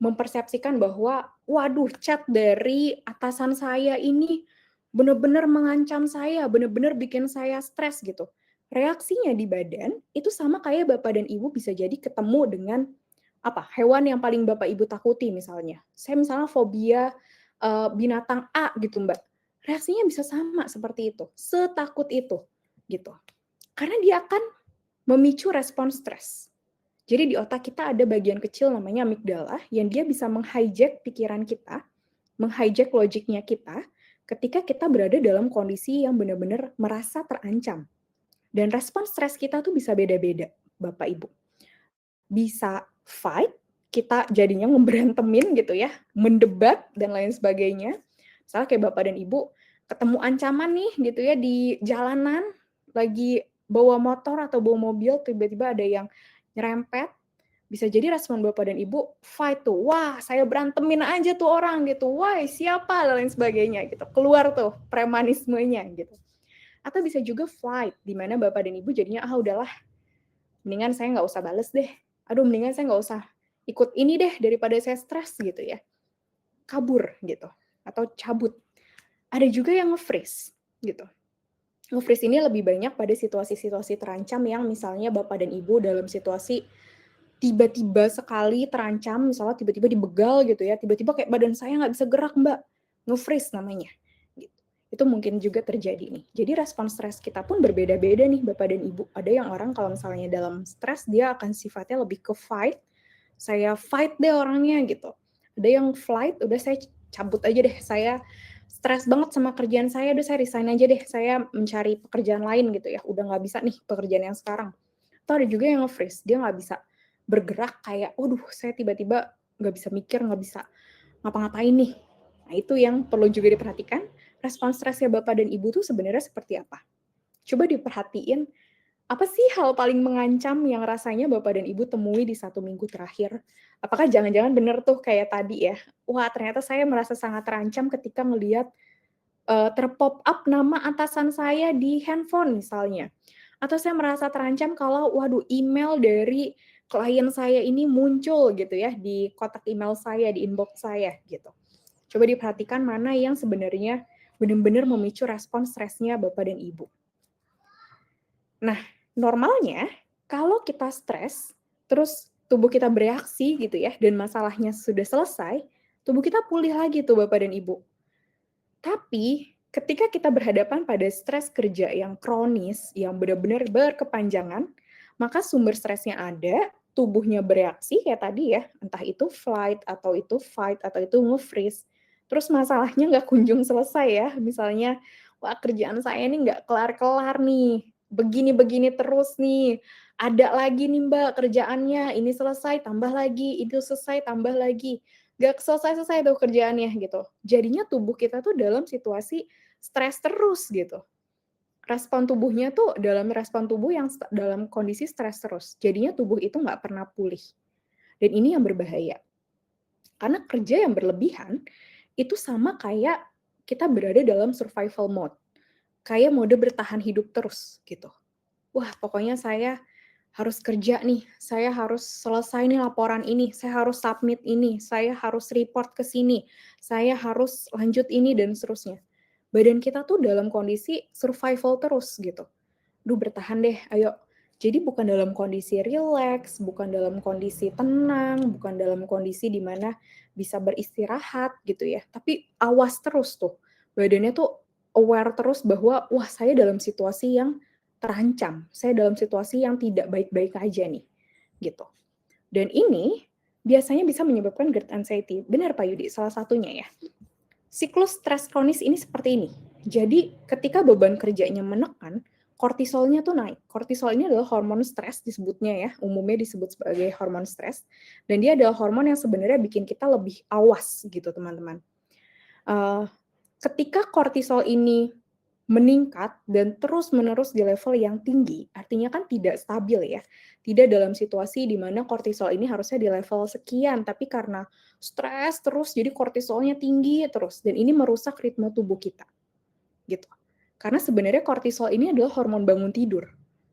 mempersepsikan bahwa, waduh chat dari atasan saya ini benar-benar mengancam saya, benar-benar bikin saya stres gitu. Reaksinya di badan itu sama kayak Bapak dan Ibu bisa jadi ketemu dengan hewan yang paling Bapak Ibu takuti misalnya. Saya misalnya fobia, binatang A gitu Mbak, reaksinya bisa sama seperti itu, setakut itu, gitu. Karena dia akan memicu respon stres. Jadi di otak kita ada bagian kecil namanya amigdala yang dia bisa meng-hijack pikiran kita, meng-hijack logiknya kita ketika kita berada dalam kondisi yang benar-benar merasa terancam. Dan respon stres kita tuh bisa beda-beda, Bapak Ibu. Bisa fight, kita jadinya ngeberantemin gitu ya, mendebat dan lain sebagainya. Misalnya kayak Bapak dan Ibu ketemu ancaman nih gitu ya di jalanan, lagi bawa motor atau bawa mobil, tiba-tiba ada yang nyerempet, bisa jadi respon Bapak dan Ibu fight tuh, "Wah, saya berantemin aja tuh orang," gitu, "Woi, siapa?" dan lain sebagainya gitu. Keluar tuh premanismenya gitu. Atau bisa juga flight, di mana Bapak dan Ibu jadinya, "Ah, udahlah, mendingan saya nggak usah bales deh. Aduh, mendingan saya nggak usah ikut ini deh daripada saya stres," gitu ya. Kabur gitu atau cabut. Ada juga yang nge-freeze gitu. Nge-freeze ini lebih banyak pada situasi-situasi terancam yang misalnya Bapak dan Ibu dalam situasi tiba-tiba sekali terancam, misalnya tiba-tiba dibegal gitu ya, tiba-tiba kayak badan saya nggak bisa gerak Mbak, nge-freeze namanya, gitu. Itu mungkin juga terjadi nih. Jadi respon stres kita pun berbeda-beda nih Bapak dan Ibu. Ada yang orang kalau misalnya dalam stres dia akan sifatnya lebih ke fight, saya fight deh orangnya gitu. Ada yang flight, udah saya cabut aja deh, saya stres banget sama kerjaan saya, udah saya resign aja deh, saya mencari pekerjaan lain gitu ya, udah nggak bisa nih pekerjaan yang sekarang. Atau ada juga yang nge-freeze, dia nggak bisa bergerak kayak, waduh saya tiba-tiba nggak bisa mikir, nggak bisa ngapa-ngapain nih. Nah itu yang perlu juga diperhatikan, respon stresnya Bapak dan Ibu tuh sebenarnya seperti apa. Coba diperhatiin, apa sih hal paling mengancam yang rasanya Bapak dan Ibu temui di 1 minggu terakhir? Apakah jangan-jangan bener tuh kayak tadi ya, wah ternyata saya merasa sangat terancam ketika ngelihat ter-pop up nama atasan saya di handphone misalnya. Atau saya merasa terancam kalau, waduh email dari klien saya ini muncul gitu ya di kotak email saya, di inbox saya gitu. Coba diperhatikan mana yang sebenarnya benar-benar memicu respon stresnya Bapak dan Ibu. Nah, normalnya kalau kita stres, terus tubuh kita bereaksi gitu ya, dan masalahnya sudah selesai, tubuh kita pulih lagi tuh Bapak dan Ibu. Tapi, ketika kita berhadapan pada stres kerja yang kronis, yang benar-benar berkepanjangan, maka sumber stresnya ada, tubuhnya bereaksi kayak tadi ya, entah itu flight, atau itu fight, atau itu nge-freeze. Terus masalahnya nggak kunjung selesai ya, misalnya, wah kerjaan saya ini nggak kelar-kelar nih, begini-begini terus nih, ada lagi nih Mbak kerjaannya, ini selesai tambah lagi, itu selesai tambah lagi. Gak selesai-selesai tuh kerjaannya gitu. Jadinya tubuh kita tuh dalam situasi stres terus gitu. Respon tubuhnya tuh dalam respon tubuh yang dalam kondisi stres terus. Jadinya tubuh itu nggak pernah pulih. Dan ini yang berbahaya. Karena kerja yang berlebihan itu sama kayak kita berada dalam survival mode. Kayak mode bertahan hidup terus gitu. Wah, pokoknya saya harus kerja nih, saya harus selesai nih laporan ini, saya harus submit ini, saya harus report ke sini, saya harus lanjut ini dan seterusnya. Badan kita tuh dalam kondisi survival terus gitu. Duh bertahan deh, ayo. Jadi bukan dalam kondisi rileks, bukan dalam kondisi tenang, bukan dalam kondisi di mana bisa beristirahat gitu ya. Tapi awas terus tuh. Badannya tuh aware terus bahwa wah saya dalam situasi yang terancam. Saya dalam situasi yang tidak baik-baik aja nih. Gitu. Dan ini biasanya bisa menyebabkan GERD anxiety. Benar Pak Yudi, salah satunya ya. Siklus stres kronis ini seperti ini. Jadi ketika beban kerjanya menekan, kortisolnya tuh naik. Kortisol ini adalah hormon stres disebutnya ya, umumnya disebut sebagai hormon stres. Dan dia adalah hormon yang sebenarnya bikin kita lebih awas gitu teman-teman. Ketika kortisol ini meningkat dan terus-menerus di level yang tinggi, artinya kan tidak stabil ya. Tidak dalam situasi di mana kortisol ini harusnya di level sekian, tapi karena stres terus jadi kortisolnya tinggi terus dan ini merusak ritme tubuh kita. Gitu. Karena sebenarnya kortisol ini adalah hormon bangun tidur.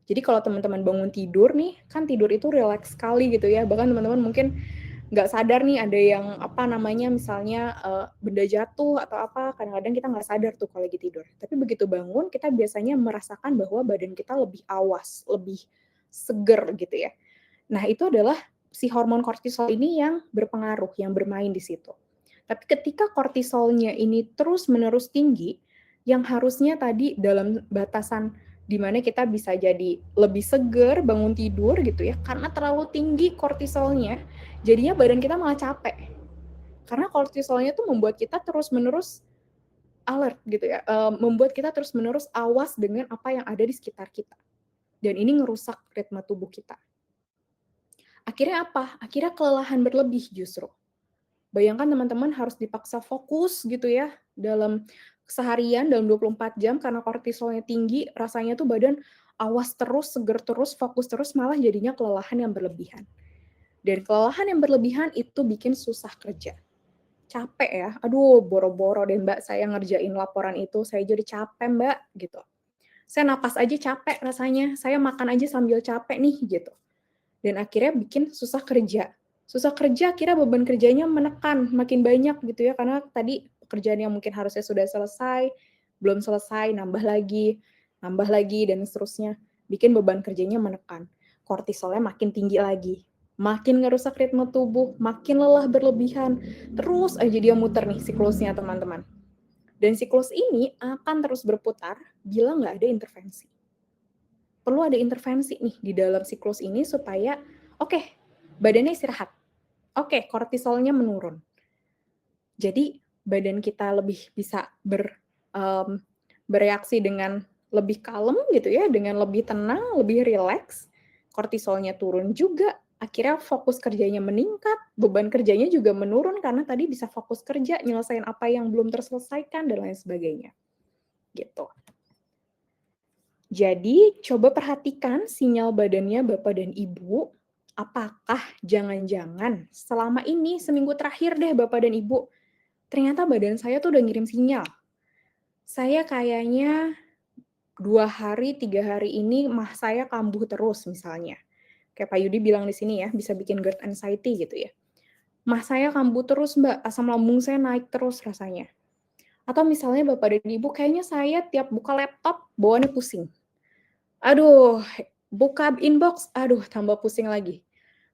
Jadi kalau teman-teman bangun tidur nih, kan tidur itu rileks sekali gitu ya. Bahkan teman-teman mungkin nggak sadar nih ada yang apa namanya misalnya benda jatuh atau apa, kadang-kadang kita nggak sadar tuh kalau lagi tidur. Tapi begitu bangun kita biasanya merasakan bahwa badan kita lebih awas, lebih seger gitu ya. Nah, itu adalah si hormon kortisol ini yang berpengaruh, yang bermain di situ. Tapi ketika kortisolnya ini terus-menerus tinggi, yang harusnya tadi dalam batasan di mana kita bisa jadi lebih seger bangun tidur gitu ya, karena terlalu tinggi kortisolnya, jadinya badan kita malah capek. Karena kortisolnya tuh membuat kita terus-menerus alert gitu ya, membuat kita terus-menerus awas dengan apa yang ada di sekitar kita. Dan ini ngerusak ritme tubuh kita. Akhirnya apa? Akhirnya kelelahan berlebih justru. Bayangkan teman-teman harus dipaksa fokus gitu ya dalam seharian dalam 24 jam karena kortisolnya tinggi, rasanya tuh badan awas terus, seger terus, fokus terus, malah jadinya kelelahan yang berlebihan. Dan kelelahan yang berlebihan itu bikin susah kerja. Capek ya, aduh boro-boro deh Mbak saya ngerjain laporan itu, saya jadi capek Mbak gitu. Saya napas aja capek rasanya, saya makan aja sambil capek nih gitu. Dan akhirnya bikin susah kerja. Susah kerja akhirnya beban kerjanya menekan, makin banyak gitu ya, karena tadi pekerjaan yang mungkin harusnya sudah selesai, belum selesai, nambah lagi, dan seterusnya. Bikin beban kerjanya menekan. Kortisolnya makin tinggi lagi. Makin ngerusak ritme tubuh, makin lelah berlebihan. Terus aja dia muter nih siklusnya teman-teman. Dan siklus ini akan terus berputar bila nggak ada intervensi. Perlu ada intervensi nih di dalam siklus ini supaya oke, badannya istirahat. Oke, kortisolnya menurun. Jadi badan kita lebih bisa bereaksi dengan lebih kalem gitu ya, dengan lebih tenang, lebih rileks. Kortisolnya turun juga, akhirnya fokus kerjanya meningkat, beban kerjanya juga menurun karena tadi bisa fokus kerja, nyelesain apa yang belum terselesaikan dan lain sebagainya. Gitu. Jadi, coba perhatikan sinyal badannya Bapak dan Ibu. Apakah jangan-jangan selama ini seminggu terakhir deh Bapak dan Ibu, ternyata badan saya tuh udah ngirim sinyal. Saya kayaknya 2 hari, 3 hari ini mah saya kambuh terus misalnya. Kayak Pak Yudi bilang di sini ya, bisa bikin GERD anxiety gitu ya. Mah saya kambuh terus Mbak, asam lambung saya naik terus rasanya. Atau misalnya Bapak dan Ibu, kayaknya saya tiap buka laptop bawaannya pusing. Aduh, buka inbox, aduh tambah pusing lagi.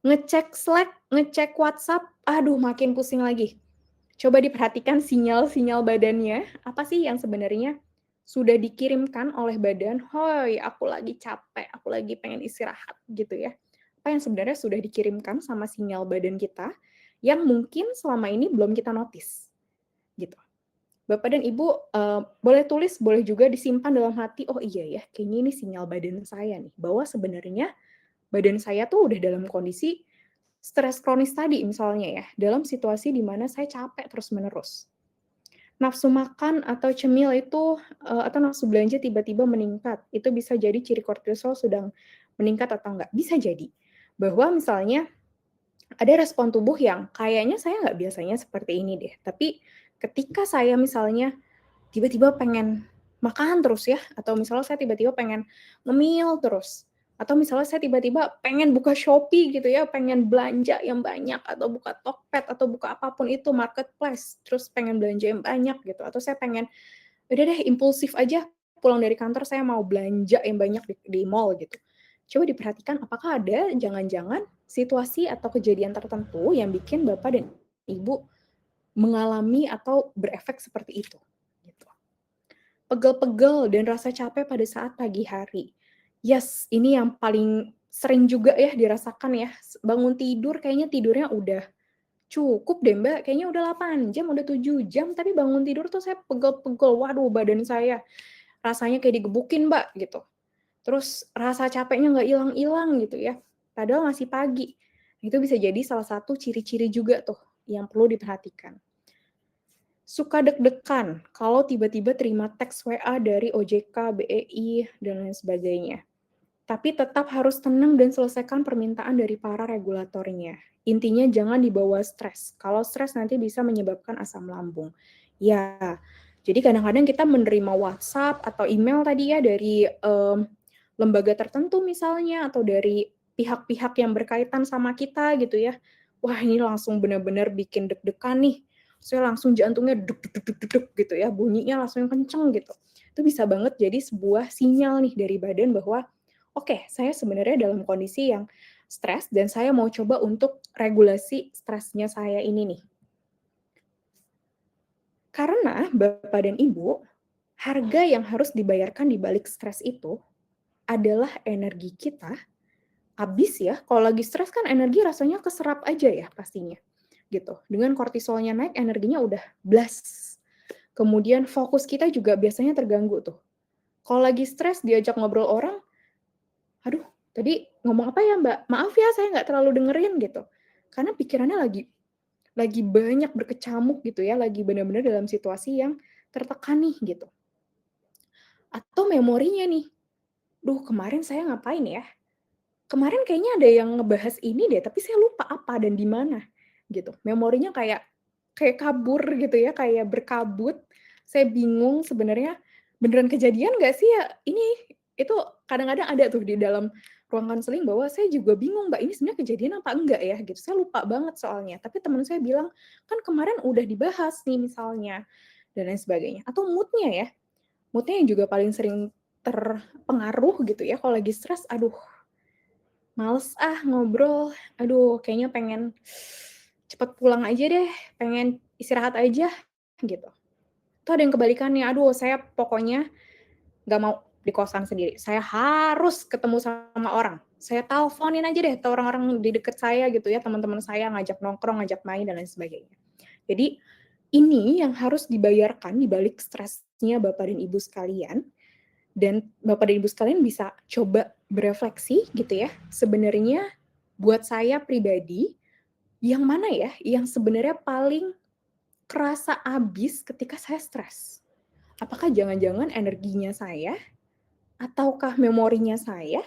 Ngecek Slack, ngecek WhatsApp, aduh makin pusing lagi. Coba diperhatikan sinyal-sinyal badannya, apa sih yang sebenarnya sudah dikirimkan oleh badan, "Hoi, aku lagi capek, aku lagi pengen istirahat," gitu ya. Apa yang sebenarnya sudah dikirimkan sama sinyal badan kita, yang mungkin selama ini belum kita notice, gitu. Bapak dan Ibu, boleh tulis, boleh juga disimpan dalam hati, "Oh iya ya, kayaknya ini sinyal badan saya nih, bahwa sebenarnya badan saya tuh udah dalam kondisi stres kronis tadi," misalnya ya, dalam situasi di mana saya capek terus-menerus. Nafsu makan atau cemil itu, atau nafsu belanja tiba-tiba meningkat, itu bisa jadi ciri kortisol sedang meningkat atau enggak, bisa jadi. Bahwa misalnya ada respon tubuh yang kayaknya saya nggak biasanya seperti ini deh, tapi ketika saya misalnya tiba-tiba pengen makan terus ya, atau misalnya saya tiba-tiba pengen ngemil terus, atau misalnya saya tiba-tiba pengen buka Shopee gitu ya, pengen belanja yang banyak, atau buka Tokped, atau buka apapun itu, marketplace, terus pengen belanja yang banyak gitu, atau saya pengen, udah deh impulsif aja, pulang dari kantor saya mau belanja yang banyak di mall gitu. Coba diperhatikan apakah ada jangan-jangan situasi atau kejadian tertentu yang bikin Bapak dan Ibu mengalami atau berefek seperti itu, gitu. Pegel-pegel dan rasa capek pada saat pagi hari. Yes, ini yang paling sering juga ya dirasakan ya, bangun tidur kayaknya tidurnya udah cukup deh Mbak, kayaknya udah 8 jam, udah 7 jam, tapi bangun tidur tuh saya pegel-pegel, waduh badan saya rasanya kayak digebukin Mbak, gitu. Terus rasa capeknya nggak hilang-hilang gitu ya, padahal masih pagi. Itu bisa jadi salah satu ciri-ciri juga tuh yang perlu diperhatikan. Suka deg-degan kalau tiba-tiba terima teks WA dari OJK, BEI, dan lain sebagainya. Tapi tetap harus tenang dan selesaikan permintaan dari para regulatornya. Intinya jangan dibawa stres. Kalau stres nanti bisa menyebabkan asam lambung. Ya, jadi kadang-kadang kita menerima WhatsApp atau email tadi ya dari lembaga tertentu misalnya atau dari pihak-pihak yang berkaitan sama kita gitu ya. wah ini langsung benar-benar bikin deg-degan nih, saya langsung jantungnya dug dug dug dug dug gitu ya, bunyinya langsung kenceng gitu. Itu bisa banget jadi sebuah sinyal nih dari badan bahwa, oke, saya sebenarnya dalam kondisi yang stres dan saya mau coba untuk regulasi stresnya saya ini nih. Karena Bapak dan Ibu, harga yang harus dibayarkan di balik stres itu adalah energi kita habis ya, kalau lagi stres kan energi rasanya keserap aja ya pastinya, gitu. Dengan kortisolnya naik, energinya udah blas. Kemudian fokus kita juga biasanya terganggu tuh. Kalau lagi stres diajak ngobrol orang, "Aduh, tadi ngomong apa ya Mbak? Maaf ya saya nggak terlalu dengerin," gitu. Karena pikirannya lagi banyak berkecamuk gitu ya, lagi benar-benar dalam situasi yang tertekan nih, gitu. Atau memorinya nih, "Duh kemarin saya ngapain ya? Kemarin kayaknya ada yang ngebahas ini deh, tapi saya lupa apa dan di mana, gitu. Memorinya kayak kayak kabur gitu ya, kayak berkabut. Saya bingung sebenarnya beneran kejadian nggak sih ya ini? Itu kadang-kadang ada tuh di dalam ruang konseling bahwa saya juga bingung, Mbak, ini sebenarnya kejadian apa enggak ya gitu. Saya lupa banget soalnya, tapi teman saya bilang, "Kan kemarin udah dibahas nih," misalnya, dan lain sebagainya. Atau mood-nya ya, mood-nya yang juga paling sering terpengaruh gitu ya kalau lagi stres, aduh males ah ngobrol, aduh kayaknya pengen cepet pulang aja deh, pengen istirahat aja, gitu. Atau ada yang kebalikannya, aduh saya pokoknya nggak mau di kosan sendiri, saya harus ketemu sama orang. Saya teleponin aja deh ke orang-orang di dekat saya gitu ya, teman-teman saya, ngajak nongkrong, ngajak main, dan lain sebagainya. Jadi, ini yang harus dibayarkan di balik stresnya Bapak dan Ibu sekalian, dan Bapak dan Ibu sekalian bisa coba berefleksi gitu ya, sebenarnya buat saya pribadi, yang mana ya yang sebenarnya paling kerasa habis ketika saya stres? Apakah jangan-jangan energinya saya, ataukah memorinya saya,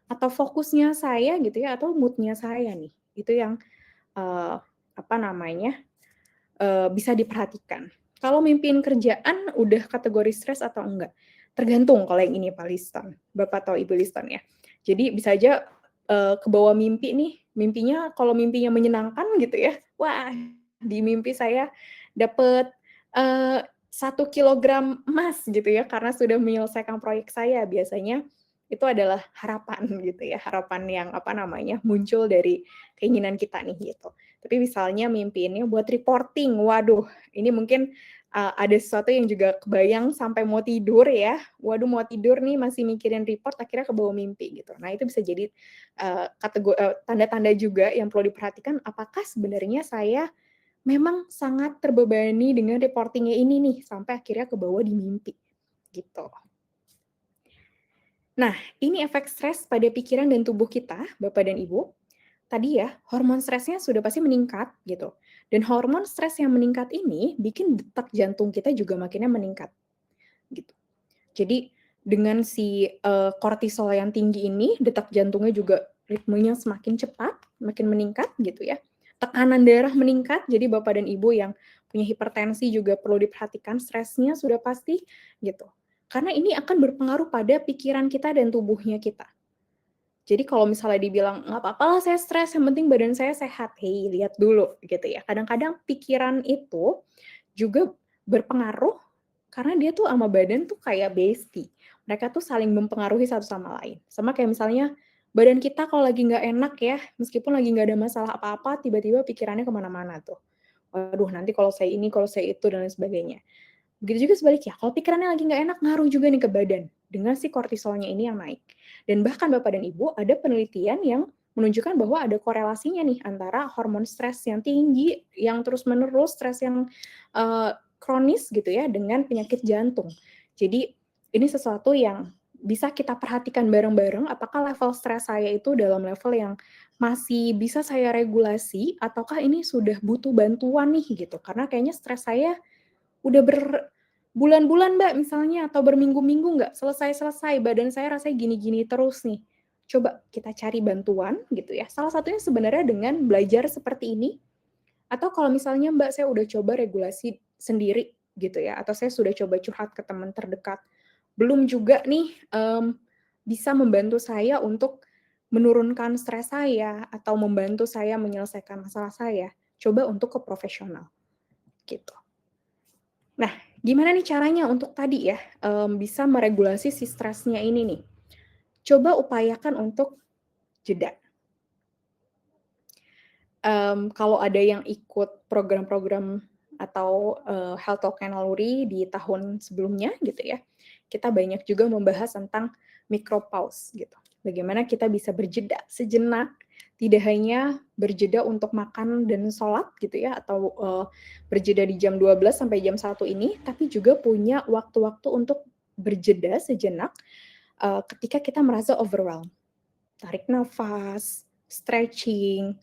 atau fokusnya saya gitu ya, atau mood-nya saya nih? Itu yang, eee, apa namanya, bisa diperhatikan. Kalau mimpin kerjaan udah kategori stres atau enggak? Tergantung kalau yang ini Pak Liston, Bapak atau Ibu Liston ya. Jadi bisa aja, kebawa mimpi nih, mimpinya kalau mimpinya menyenangkan gitu ya, wah di mimpi saya dapet, 1 kilogram emas gitu ya, karena sudah menyelesaikan proyek saya. Biasanya itu adalah harapan gitu ya, harapan yang apa namanya, muncul dari keinginan kita nih gitu. Tapi misalnya mimpiinnya buat reporting, waduh ini mungkin, ada sesuatu yang juga kebayang sampai mau tidur ya, waduh mau tidur nih masih mikirin report akhirnya kebawa mimpi gitu. Nah itu bisa jadi, tanda-tanda juga yang perlu diperhatikan apakah sebenarnya saya memang sangat terbebani dengan reporting-nya ini nih, sampai akhirnya kebawa di mimpi, gitu. Nah, ini efek stres pada pikiran dan tubuh kita, Bapak dan Ibu. Tadi ya, hormon stresnya sudah pasti meningkat gitu. Dan hormon stres yang meningkat ini bikin detak jantung kita juga makinnya meningkat gitu. Jadi dengan si kortisol yang tinggi ini, detak jantungnya juga ritmenya semakin cepat, makin meningkat gitu ya. Tekanan darah meningkat, jadi Bapak dan Ibu yang punya hipertensi juga perlu diperhatikan stresnya sudah pasti gitu. Karena ini akan berpengaruh pada pikiran kita dan tubuhnya kita. Jadi kalau misalnya dibilang, "Nggak apa-apa lah saya stres, yang penting badan saya sehat." Hei, lihat dulu gitu ya. Kadang-kadang pikiran itu juga berpengaruh karena dia tuh sama badan tuh kayak bestie. Mereka tuh saling mempengaruhi satu sama lain. Sama kayak misalnya badan kita kalau lagi nggak enak ya, meskipun lagi nggak ada masalah apa-apa, tiba-tiba pikirannya kemana mana tuh. Waduh, nanti kalau saya ini, kalau saya itu, dan lain sebagainya. Begitu juga sebaliknya, kalau pikirannya lagi nggak enak, ngaruh juga nih ke badan, dengan si kortisolnya ini yang naik. Dan bahkan Bapak dan Ibu, ada penelitian yang menunjukkan bahwa ada korelasinya nih, antara hormon stres yang tinggi, yang terus-menerus, stres yang, kronis gitu ya, dengan penyakit jantung. Jadi, ini sesuatu yang bisa kita perhatikan bareng-bareng, apakah level stres saya itu dalam level yang masih bisa saya regulasi, ataukah ini sudah butuh bantuan nih, gitu. Karena kayaknya stres saya udah berbulan-bulan, Mbak, misalnya atau berminggu-minggu nggak selesai-selesai, badan saya rasanya gini-gini terus nih. Coba kita cari bantuan gitu ya. Salah satunya sebenarnya dengan belajar seperti ini, atau kalau misalnya, Mbak, saya udah coba regulasi sendiri gitu ya, atau saya sudah coba curhat ke teman terdekat, belum juga nih, bisa membantu saya untuk menurunkan stres saya atau membantu saya menyelesaikan masalah saya, coba untuk ke profesional, gitu. Nah, gimana nih caranya untuk tadi ya, bisa meregulasi si stresnya ini nih? Coba upayakan untuk jeda. Kalau ada yang ikut program-program atau, Health Talk Naluri di tahun sebelumnya gitu ya, kita banyak juga membahas tentang micropause gitu. Bagaimana kita bisa berjeda sejenak, tidak hanya berjeda untuk makan dan sholat gitu ya, atau, berjeda di jam 12 sampai jam 1 ini, tapi juga punya waktu-waktu untuk berjeda sejenak, ketika kita merasa overwhelmed. Tarik nafas, stretching,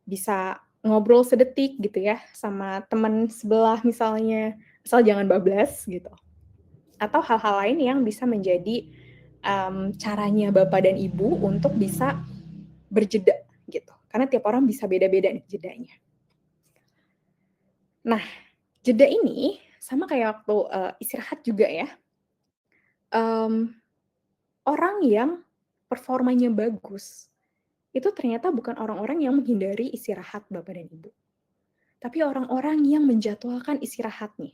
bisa ngobrol sedetik gitu ya sama teman sebelah misalnya, asal jangan bablas gitu. Atau hal-hal lain yang bisa menjadi, caranya bapak dan ibu untuk bisa berjeda gitu, karena tiap orang bisa beda-beda nih jedanya. Nah, jeda ini sama kayak waktu, istirahat juga ya, mmm, orang yang performanya bagus, itu ternyata bukan orang-orang yang menghindari istirahat bapak dan ibu, tapi orang-orang yang menjadwalkan istirahatnya.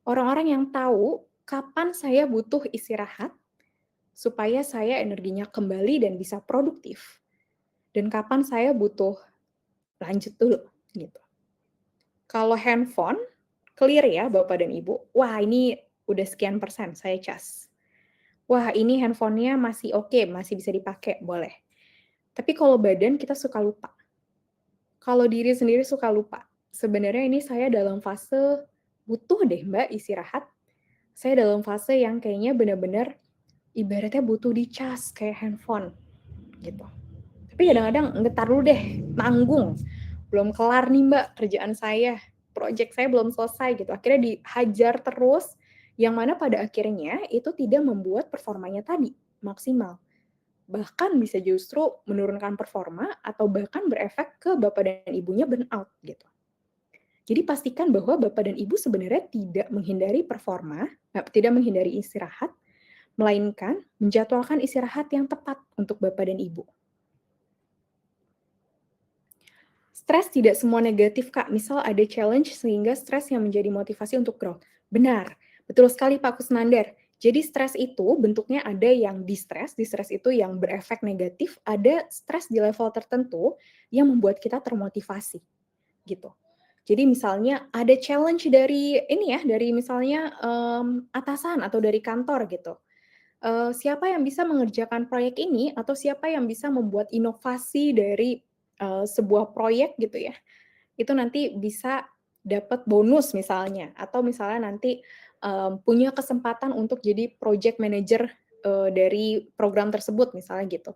Orang-orang yang tahu kapan saya butuh istirahat, supaya saya energinya kembali dan bisa produktif, dan kapan saya butuh lanjut dulu, gitu. Kalau handphone, clear ya Bapak dan Ibu, wah ini udah sekian persen saya cas. Wah ini handphonenya masih oke, masih bisa dipakai, boleh. Tapi kalau badan kita suka lupa. Kalau diri sendiri suka lupa. Sebenarnya ini saya dalam fase butuh deh Mbak istirahat. Saya dalam fase yang kayaknya benar-benar ibaratnya butuh dicas kayak handphone, gitu. Tapi kadang-kadang, "Entar dulu deh, nanggung, belum kelar nih Mbak kerjaan saya, project saya belum selesai," gitu. Akhirnya dihajar terus, yang mana pada akhirnya itu tidak membuat performanya tadi maksimal. Bahkan bisa justru menurunkan performa atau bahkan berefek ke bapak dan ibunya burnout, gitu. Jadi pastikan bahwa bapak dan ibu sebenarnya tidak menghindari performa, tidak menghindari istirahat, melainkan menjadwalkan istirahat yang tepat untuk bapak dan ibu. Stres tidak semua negatif, Kak. Misal ada challenge sehingga stres yang menjadi motivasi untuk growth. Benar, betul sekali Pak Kusnandar. Jadi stres itu bentuknya ada yang distress itu yang berefek negatif, ada stres di level tertentu yang membuat kita termotivasi, gitu. Jadi misalnya ada challenge dari ini ya, dari misalnya, atasan atau dari kantor gitu. Siapa yang bisa mengerjakan proyek ini atau siapa yang bisa membuat inovasi dari, sebuah proyek gitu ya, itu nanti bisa dapat bonus misalnya, atau misalnya nanti, punya kesempatan untuk jadi project manager, dari program tersebut misalnya gitu.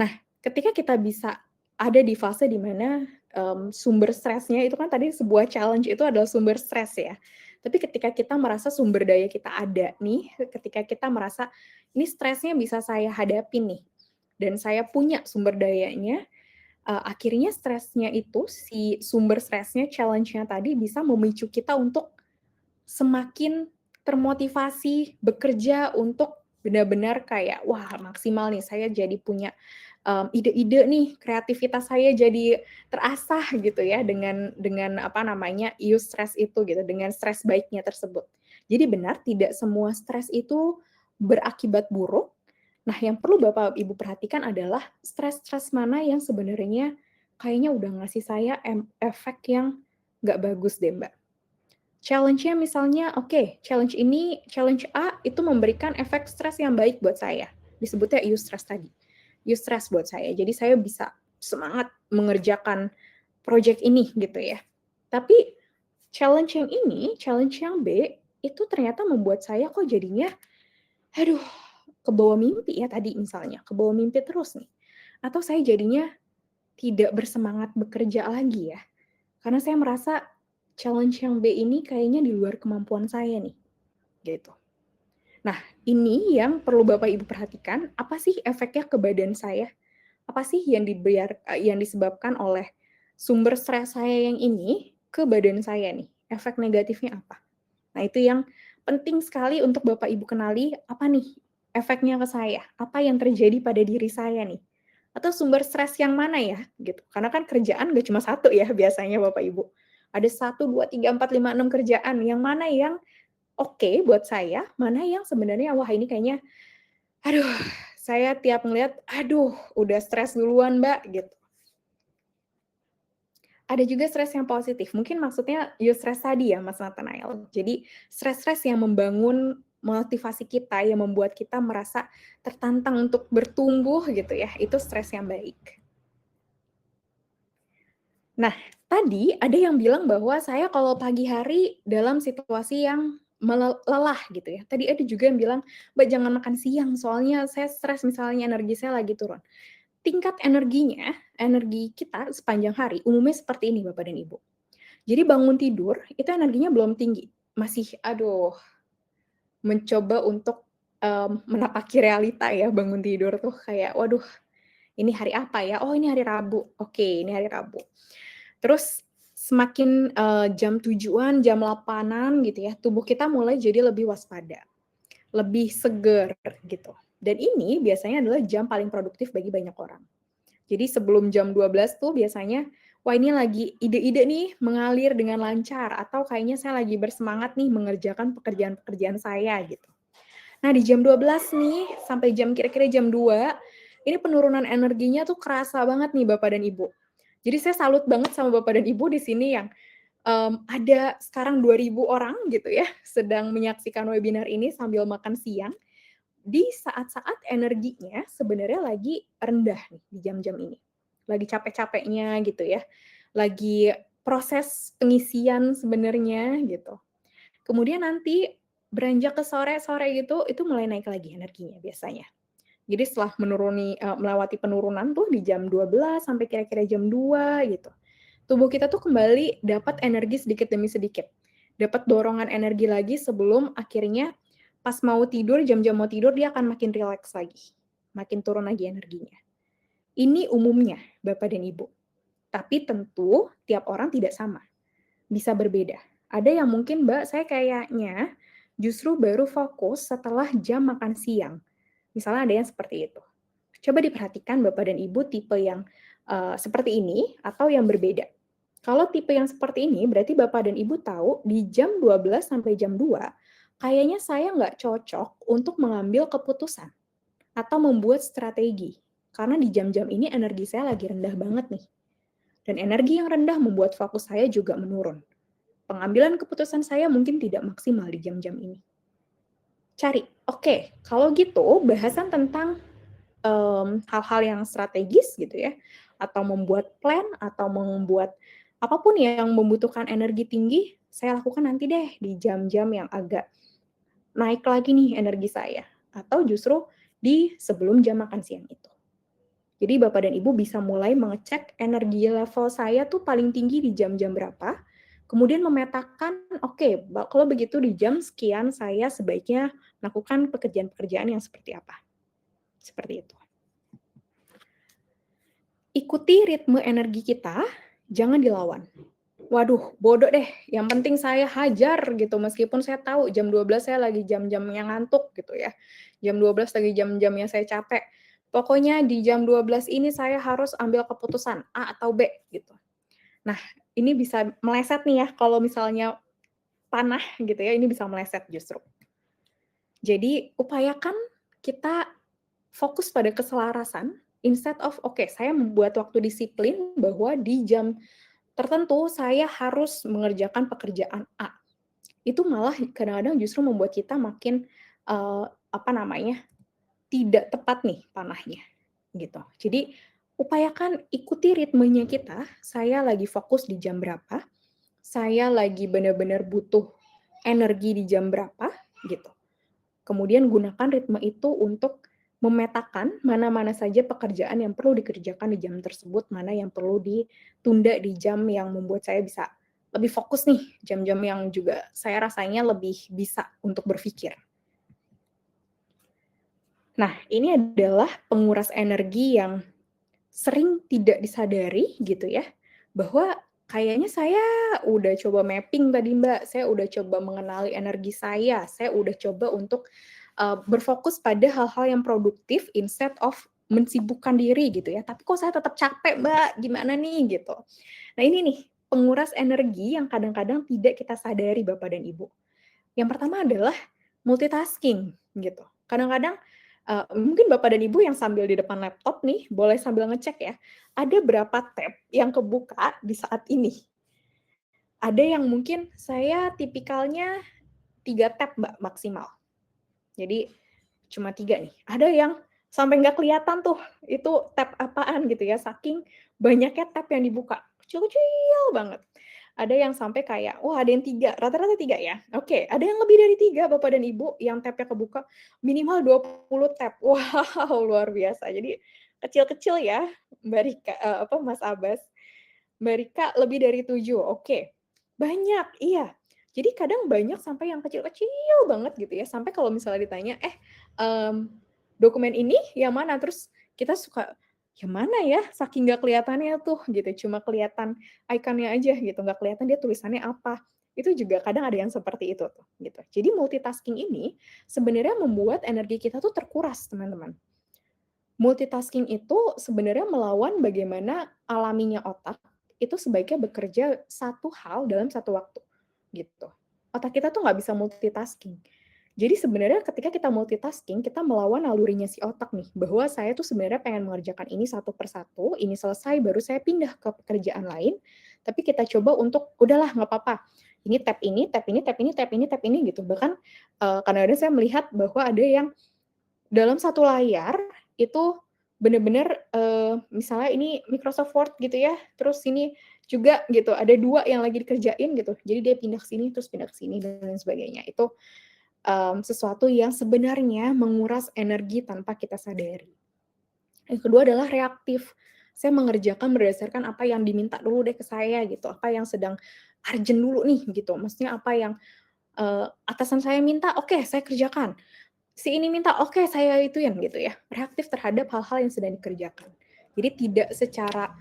Nah, ketika kita bisa ada di fase di mana, sumber stresnya itu kan tadi sebuah challenge itu adalah sumber stres ya. Tapi ketika kita merasa sumber daya kita ada nih, ketika kita merasa, "Ini stresnya bisa saya hadapi nih, dan saya punya sumber dayanya," akhirnya stresnya itu, si sumber stresnya, challenge-nya tadi bisa memicu kita untuk semakin termotivasi bekerja untuk benar-benar kayak, "Wah maksimal nih, saya jadi punya, ide-ide nih, kreativitas saya jadi terasah," gitu ya, dengan apa namanya, eustress itu gitu, dengan stres baiknya tersebut. Jadi benar, tidak semua stres itu berakibat buruk. Nah, yang perlu Bapak Ibu perhatikan adalah stres-stres mana yang sebenarnya kayaknya udah ngasih saya efek yang nggak bagus deh, Mbak. Challenge-nya misalnya, oke, challenge A itu memberikan efek stres yang baik buat saya, disebutnya eustress tadi. Eustress buat saya, jadi saya bisa semangat mengerjakan project ini gitu ya. Tapi challenge yang ini, challenge yang B, itu ternyata membuat saya kok jadinya, aduh, kebawa mimpi ya tadi misalnya, kebawa mimpi terus nih. Atau saya jadinya tidak bersemangat bekerja lagi ya, karena saya merasa challenge yang B ini kayaknya di luar kemampuan saya nih, gitu. Nah, ini yang perlu Bapak Ibu perhatikan, apa sih efeknya ke badan saya? Apa sih yang disebabkan oleh sumber stres saya yang ini ke badan saya nih? Efek negatifnya apa? Nah, itu yang penting sekali untuk Bapak Ibu kenali, apa nih efeknya ke saya? Apa yang terjadi pada diri saya nih? Atau sumber stres yang mana ya? Gitu. Karena kan kerjaan nggak cuma satu ya biasanya Bapak Ibu. Ada 1, 2, 3, 4, 5, 6 kerjaan, yang mana yang oke buat saya, mana yang sebenarnya, wah ini kayaknya, aduh, saya tiap ngelihat, aduh udah stres duluan Mbak, gitu. Ada juga stres yang positif, mungkin maksudnya eustress tadi ya Mas Nathanael. Jadi stres-stres yang membangun motivasi kita, yang membuat kita merasa tertantang untuk bertumbuh gitu ya, itu stres yang baik. Nah, tadi ada yang bilang bahwa saya kalau pagi hari dalam situasi yang lelah gitu ya. Tadi ada juga yang bilang, "Mbak jangan makan siang, soalnya saya stres misalnya energi saya lagi turun." Tingkat energinya, energi kita sepanjang hari umumnya seperti ini Bapak dan Ibu. Jadi bangun tidur itu energinya belum tinggi, masih aduh mencoba untuk, menapaki realita ya bangun tidur tuh kayak, "Waduh ini hari apa ya? Oh ini hari Rabu, oke ini hari Rabu." Terus semakin, jam 7.00-an, jam 8.00-an gitu ya, tubuh kita mulai jadi lebih waspada, lebih seger gitu. Dan ini biasanya adalah jam paling produktif bagi banyak orang. Jadi sebelum jam 12.00 tuh biasanya, wah ini lagi ide-ide nih mengalir dengan lancar atau kayaknya saya lagi bersemangat nih mengerjakan pekerjaan-pekerjaan saya gitu. Nah di jam 12.00 nih sampai kira-kira jam 2.00, ini penurunan energinya tuh kerasa banget nih Bapak dan Ibu. Jadi saya salut banget sama Bapak dan Ibu di sini yang, ada sekarang 2.000 orang gitu ya, sedang menyaksikan webinar ini sambil makan siang, di saat-saat energinya sebenarnya lagi rendah nih di jam-jam ini. Lagi capek-capeknya gitu ya, lagi proses pengisian sebenarnya gitu. Kemudian nanti beranjak ke sore-sore gitu, itu mulai naik lagi energinya biasanya. Jadi setelah melewati penurunan tuh di jam 12.00 sampai kira-kira jam 2.00 gitu. Tubuh kita tuh kembali dapat energi sedikit demi sedikit. Dapat dorongan energi lagi sebelum akhirnya pas mau tidur, jam-jam mau tidur dia akan makin rileks lagi, makin turun lagi energinya. Ini umumnya Bapak dan Ibu, tapi tentu tiap orang tidak sama, bisa berbeda. Ada yang mungkin, "Mbak, saya kayaknya justru baru fokus setelah jam makan siang." Misalnya ada yang seperti itu. Coba diperhatikan Bapak dan Ibu tipe yang, seperti ini atau yang berbeda. Kalau tipe yang seperti ini berarti Bapak dan Ibu tahu di jam 12.00 sampai jam 2.00 kayaknya saya nggak cocok untuk mengambil keputusan atau membuat strategi. Karena di jam-jam ini energi saya lagi rendah banget nih. Dan energi yang rendah membuat fokus saya juga menurun. Pengambilan keputusan saya mungkin tidak maksimal di jam-jam ini. Cari, oke, kalau gitu bahasan tentang hal-hal yang strategis gitu ya, atau membuat plan, atau membuat apapun yang membutuhkan energi tinggi, saya lakukan nanti deh di jam-jam yang agak naik lagi nih energi saya, atau justru di sebelum jam makan siang itu. Jadi Bapak dan Ibu bisa mulai mengecek energi level saya tuh paling tinggi di jam-jam berapa, kemudian memetakan, oke, kalau begitu di jam sekian saya sebaiknya melakukan pekerjaan-pekerjaan yang seperti apa. Seperti itu. Ikuti ritme energi kita, jangan dilawan. Waduh, bodoh deh, yang penting saya hajar gitu, meskipun saya tahu jam 12.00 saya lagi jam-jamnya ngantuk gitu ya, jam 12.00 lagi jam-jamnya saya capek. Pokoknya di jam 12.00 ini saya harus ambil keputusan A atau B gitu. Nah, ini bisa meleset nih ya kalau misalnya panah gitu ya, ini bisa meleset justru. Jadi upayakan kita fokus pada keselarasan, instead of, oke, saya membuat waktu disiplin bahwa di jam tertentu saya harus mengerjakan pekerjaan A. Itu malah kadang-kadang justru membuat kita makin, apa namanya, tidak tepat nih panahnya, gitu. Jadi upayakan ikuti ritmenya kita, saya lagi fokus di jam berapa, saya lagi benar-benar butuh energi di jam berapa, gitu. Kemudian gunakan ritme itu untuk memetakan mana-mana saja pekerjaan yang perlu dikerjakan di jam tersebut, mana yang perlu ditunda di jam yang membuat saya bisa lebih fokus nih, jam-jam yang juga saya rasanya lebih bisa untuk berpikir. Nah, ini adalah penguras energi yang sering tidak disadari gitu ya, bahwa kayaknya saya udah coba mapping tadi Mbak, saya udah coba mengenali energi saya udah coba untuk, berfokus pada hal-hal yang produktif instead of mensibukkan diri gitu ya, tapi kok saya tetap capek Mbak, gimana nih gitu. Nah ini nih, penguras energi yang kadang-kadang tidak kita sadari Bapak dan Ibu. Yang pertama adalah multitasking gitu. Kadang-kadang, mungkin Bapak dan Ibu yang sambil di depan laptop nih, boleh sambil ngecek ya, ada berapa tab yang kebuka di saat ini. Ada yang mungkin saya tipikalnya 3 tab Mbak maksimal. Jadi cuma 3 nih. Ada yang sampai nggak kelihatan tuh, itu tab apaan gitu ya, saking banyaknya tab yang dibuka, kecil-kecil banget. Ada yang sampai kayak, wah ada yang 3, rata-rata 3 ya? Oke, ada yang lebih dari 3 Bapak dan Ibu, yang tabnya kebuka minimal 20 tab. Wow, luar biasa. Jadi kecil-kecil ya, Mbak Rika Mas Abbas. Mbak Rika lebih dari 7, oke. Banyak, iya. Jadi kadang banyak sampai yang kecil-kecil banget gitu ya, sampai kalau misalnya ditanya, mmm, dokumen ini yang mana? Terus kita suka, yang mana ya? Saking nggak kelihatannya tuh gitu, cuma kelihatan ikonnya aja gitu, nggak kelihatan dia tulisannya apa. Itu juga kadang ada yang seperti itu tuh, gitu. Jadi multitasking ini sebenarnya membuat energi kita tuh terkuras, teman-teman. Multitasking itu sebenarnya melawan bagaimana alaminya otak itu sebaiknya bekerja satu hal dalam satu waktu, gitu. Otak kita tuh nggak bisa multitasking. Jadi sebenarnya ketika kita multitasking, kita melawan nalurinya si otak nih, bahwa saya tuh sebenarnya pengen mengerjakan ini satu persatu, ini selesai baru saya pindah ke pekerjaan lain, tapi kita coba untuk, udahlah nggak apa-apa, ini tab ini, tab ini, tab ini, tab ini, tab ini, gitu. Bahkan, kadang-kadang saya melihat bahwa ada yang dalam satu layar itu bener-bener, misalnya ini Microsoft Word gitu ya, terus ini juga gitu, ada 2 yang lagi dikerjain gitu. Jadi dia pindah ke sini, terus pindah ke sini dan lain sebagainya. Itu, sesuatu yang sebenarnya menguras energi tanpa kita sadari. Yang kedua adalah reaktif. Saya mengerjakan berdasarkan apa yang diminta dulu deh ke saya gitu, apa yang sedang urgent dulu nih gitu. Maksudnya apa yang, atasan saya minta, oke saya kerjakan. Si ini minta, oke saya ituin gitu ya. Reaktif terhadap hal-hal yang sedang dikerjakan. Jadi tidak secara,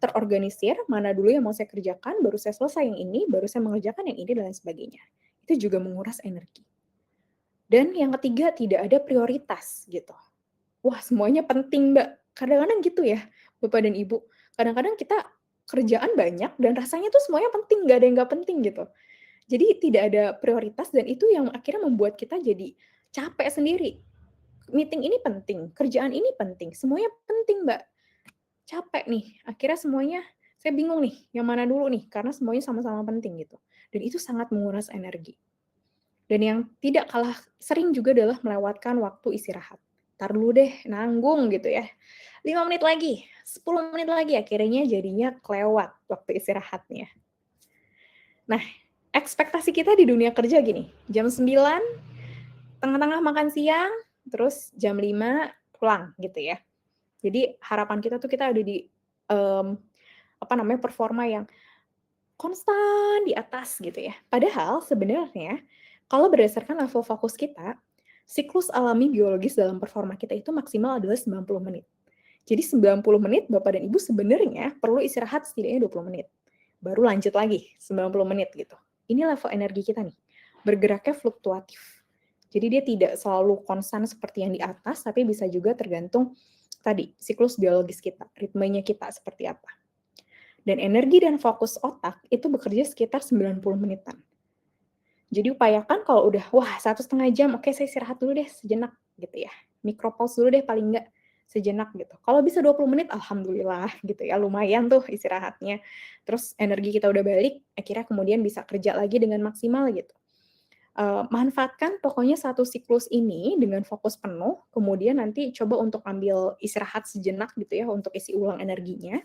terorganisir, mana dulu yang mau saya kerjakan, baru saya selesai yang ini, baru saya mengerjakan yang ini, dan lain sebagainya. Itu juga menguras energi. Dan yang ketiga, tidak ada prioritas gitu. Wah semuanya penting Mbak, kadang-kadang gitu ya Bapak dan Ibu. Kadang-kadang kita kerjaan banyak dan rasanya tuh semuanya penting, nggak ada yang nggak penting gitu. Jadi tidak ada prioritas dan itu yang akhirnya membuat kita jadi capek sendiri. Meeting ini penting, kerjaan ini penting, semuanya penting, Mbak. Capek nih, akhirnya semuanya saya bingung nih, yang mana dulu nih, karena semuanya sama-sama penting gitu. Dan itu sangat menguras energi. Dan yang tidak kalah sering juga adalah melewatkan waktu istirahat. Entar dulu deh, nanggung gitu ya. 5 menit lagi, 10 menit lagi, akhirnya jadinya kelewat waktu istirahatnya. Nah, ekspektasi kita di dunia kerja gini, jam 9, tengah-tengah makan siang, terus jam 5 pulang gitu ya. Jadi harapan kita tuh kita ada di, mmm, performa yang konstan di atas gitu ya. Padahal sebenarnya kalau berdasarkan level fokus kita, siklus alami biologis dalam performa kita itu maksimal adalah 90 menit. Jadi 90 menit Bapak dan Ibu sebenarnya perlu istirahat setidaknya 20 menit. Baru lanjut lagi 90 menit gitu. Ini level energi kita nih, bergeraknya fluktuatif. Jadi dia tidak selalu konstan seperti yang di atas, tapi bisa juga tergantung tadi, siklus biologis kita, ritmenya kita seperti apa. Dan energi dan fokus otak itu bekerja sekitar 90 menitan. Jadi upayakan kalau udah, wah 1,5 jam, oke saya istirahat dulu deh sejenak gitu ya. Micropause dulu deh paling enggak sejenak gitu. Kalau bisa 20 menit, alhamdulillah gitu ya, lumayan tuh istirahatnya. Terus energi kita udah balik, akhirnya kemudian bisa kerja lagi dengan maksimal gitu. Manfaatkan pokoknya satu siklus ini dengan fokus penuh, kemudian nanti coba untuk ambil istirahat sejenak gitu ya, untuk isi ulang energinya,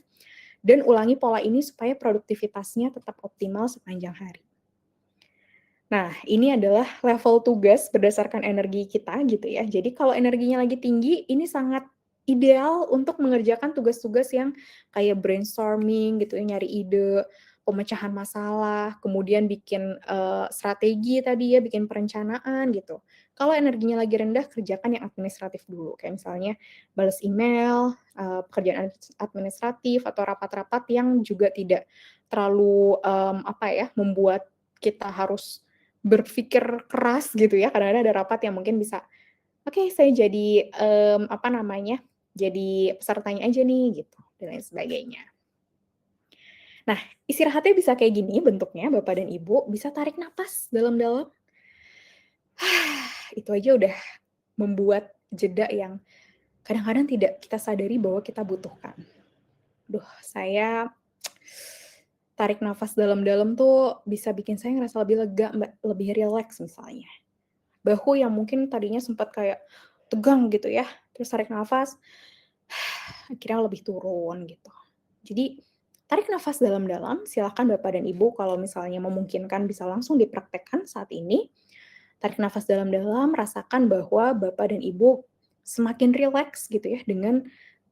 dan ulangi pola ini supaya produktivitasnya tetap optimal sepanjang hari. Nah, ini adalah level tugas berdasarkan energi kita gitu ya. Jadi kalau energinya lagi tinggi, ini sangat ideal untuk mengerjakan tugas-tugas yang kayak brainstorming gitu ya, nyari ide, pemecahan masalah, kemudian bikin, strategi tadi ya, bikin perencanaan gitu. Kalau energinya lagi rendah, kerjakan yang administratif dulu, kayak misalnya bales email, pekerjaan administratif atau rapat-rapat yang juga tidak terlalu, membuat kita harus berpikir keras gitu ya, kadang-kadang ada rapat yang mungkin bisa, "Oke, saya jadi," apa namanya, jadi pesertanya aja nih gitu, dan lain sebagainya. Nah, istirahatnya bisa kayak gini bentuknya Bapak dan Ibu, bisa tarik napas dalam-dalam. Itu aja udah membuat jeda yang kadang-kadang tidak kita sadari bahwa kita butuhkan. Duh, saya tarik nafas dalam-dalam tuh bisa bikin saya ngerasa lebih lega, Mbak, lebih rileks misalnya. Bahu yang mungkin tadinya sempat kayak tegang gitu ya, terus tarik nafas, akhirnya lebih turun gitu. Jadi tarik nafas dalam-dalam, silakan Bapak dan Ibu kalau misalnya memungkinkan bisa langsung dipraktekkan saat ini. Tarik nafas dalam-dalam, rasakan bahwa Bapak dan Ibu semakin rileks gitu ya dengan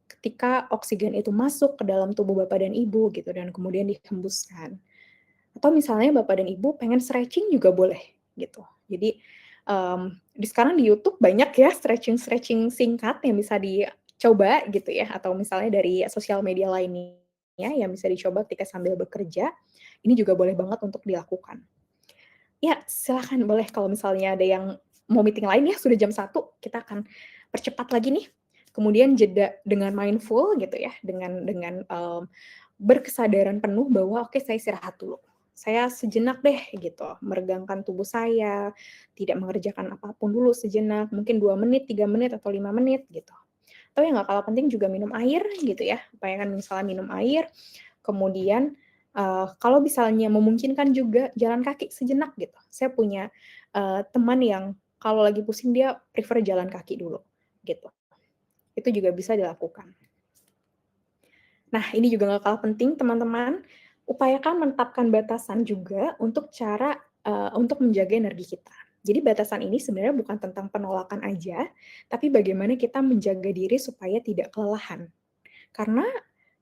ketika oksigen itu masuk ke dalam tubuh Bapak dan Ibu gitu dan kemudian dihembuskan. Atau misalnya Bapak dan Ibu pengen stretching juga boleh gitu. Jadi sekarang di YouTube banyak ya stretching-stretching singkat yang bisa dicoba gitu ya, atau misalnya dari sosial media lainnya yang bisa dicoba ketika sambil bekerja, ini juga boleh banget untuk dilakukan. Ya, silakan boleh kalau misalnya ada yang mau meeting lain ya, sudah jam 1 kita akan percepat lagi nih. Kemudian jeda dengan mindful gitu ya, dengan berkesadaran penuh bahwa, "Oke, saya istirahat dulu. Saya sejenak deh," gitu, meregangkan tubuh saya, tidak mengerjakan apapun dulu sejenak, mungkin 2 menit, 3 menit, atau 5 menit gitu. Atau yang nggak kalah penting juga minum air gitu ya, upayakan misalnya minum air, kemudian, kalau misalnya memungkinkan juga jalan kaki sejenak gitu. Saya punya, teman yang kalau lagi pusing dia prefer jalan kaki dulu, gitu. Itu juga bisa dilakukan. Nah, ini juga nggak kalah penting teman-teman, upayakan menetapkan batasan juga untuk menjaga energi kita. Jadi batasan ini sebenarnya bukan tentang penolakan aja, tapi bagaimana kita menjaga diri supaya tidak kelelahan. Karena